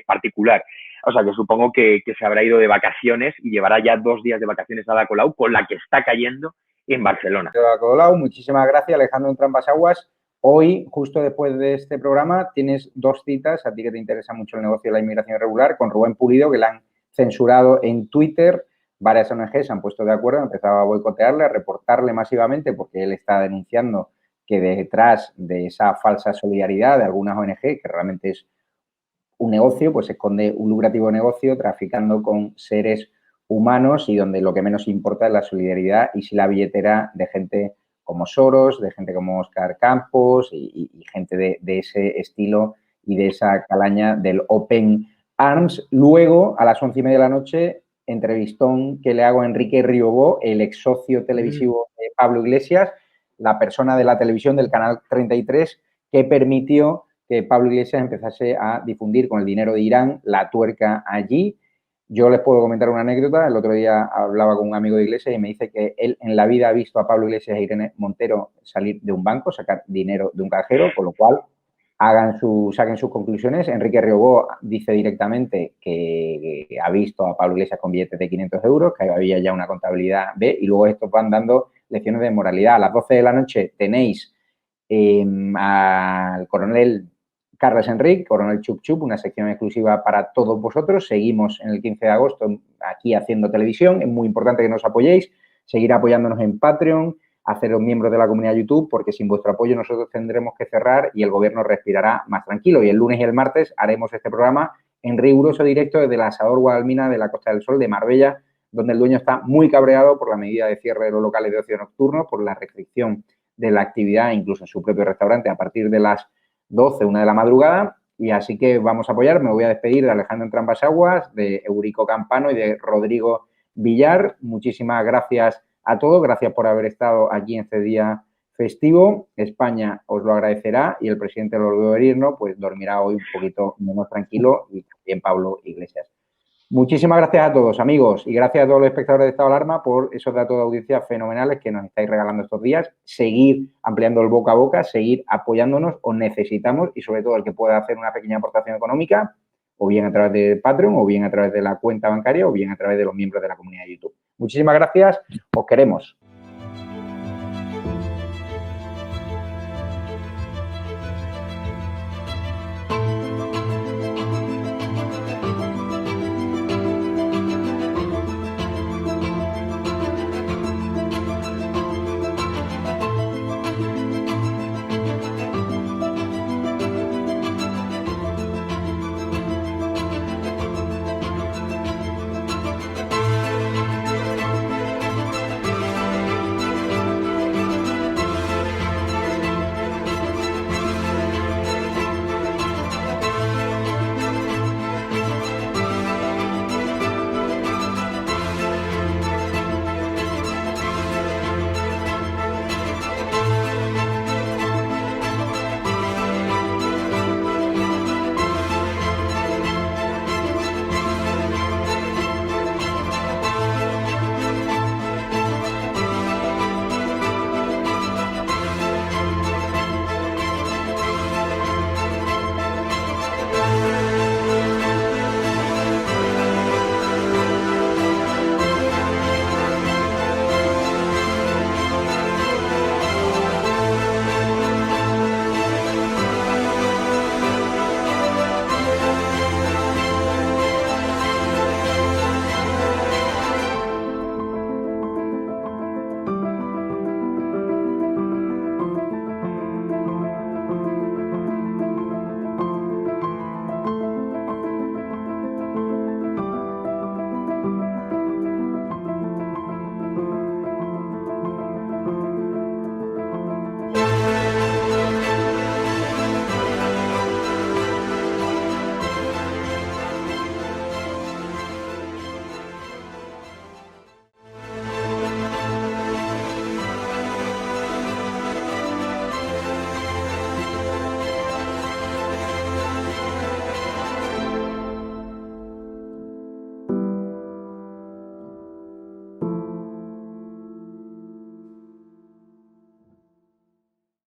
S4: particular. O sea, que supongo que se habrá ido de vacaciones y llevará ya 2 días de vacaciones a Ada Colau, con la que está cayendo en Barcelona.
S1: Ada Colau, muchísimas gracias, Alejandro Entrambas-Aguas. Hoy, justo después de este programa, tienes 2 citas, a ti que te interesa mucho el negocio de la inmigración irregular, con Rubén Pulido, que la han censurado en Twitter. Varias ONG se han puesto de acuerdo, han empezado a boicotearle, a reportarle masivamente, porque él está denunciando que detrás de esa falsa solidaridad de algunas ONG, que realmente es un negocio, pues se esconde un lucrativo negocio traficando con seres humanos y donde lo que menos importa es la solidaridad y si la billetera de gente como Soros, de gente como Óscar Campos y gente de ese estilo y de esa calaña del Open Arms. Luego, a las 11:30 de la noche, entrevistón que le hago a Enrique Riobó, el ex socio televisivo de Pablo Iglesias, la persona de la televisión del Canal 33 que permitió que Pablo Iglesias empezase a difundir con el dinero de Irán la tuerca allí. Yo les puedo comentar una anécdota. El otro día hablaba con un amigo de Iglesias y me dice que él en la vida ha visto a Pablo Iglesias e Irene Montero salir de un banco, sacar dinero de un cajero, con lo cual saquen sus conclusiones. Enrique Riobó dice directamente que ha visto a Pablo Iglesias con billetes de 500 euros, que había ya una contabilidad B, y luego estos van dando lecciones de moralidad. A las 12 de la noche tenéis al coronel Carles Enric, coronel Chup Chup, una sección exclusiva para todos vosotros. Seguimos en el 15 de agosto aquí haciendo televisión. Es muy importante que nos apoyéis, seguir apoyándonos en Patreon, haceros miembros de la comunidad YouTube, porque sin vuestro apoyo nosotros tendremos que cerrar y el gobierno respirará más tranquilo. Y el lunes y el martes haremos este programa en riguroso directo desde el Asador Guadalmina de la Costa del Sol de Marbella, donde el dueño está muy cabreado por la medida de cierre de los locales de ocio nocturno, por la restricción de la actividad, incluso en su propio restaurante, a partir de las 12, 1 de la madrugada. Y así que vamos a apoyar. Me voy a despedir de Alejandro Entrambas-Aguas, de Eurico Campano y de Rodrigo Villar. Muchísimas gracias a todos. Gracias por haber estado aquí en este día festivo. España os lo agradecerá y el presidente del gobierno pues dormirá hoy un poquito menos tranquilo, y también Pablo Iglesias. Muchísimas gracias a todos, amigos, y gracias a todos los espectadores de Estado de Alarma por esos datos de audiencia fenomenales que nos estáis regalando estos días. Seguir ampliando el boca a boca, seguir apoyándonos, os necesitamos, y sobre todo el que pueda hacer una pequeña aportación económica, o bien a través de Patreon, o bien a través de la cuenta bancaria, o bien a través de los miembros de la comunidad de YouTube. Muchísimas gracias, os queremos.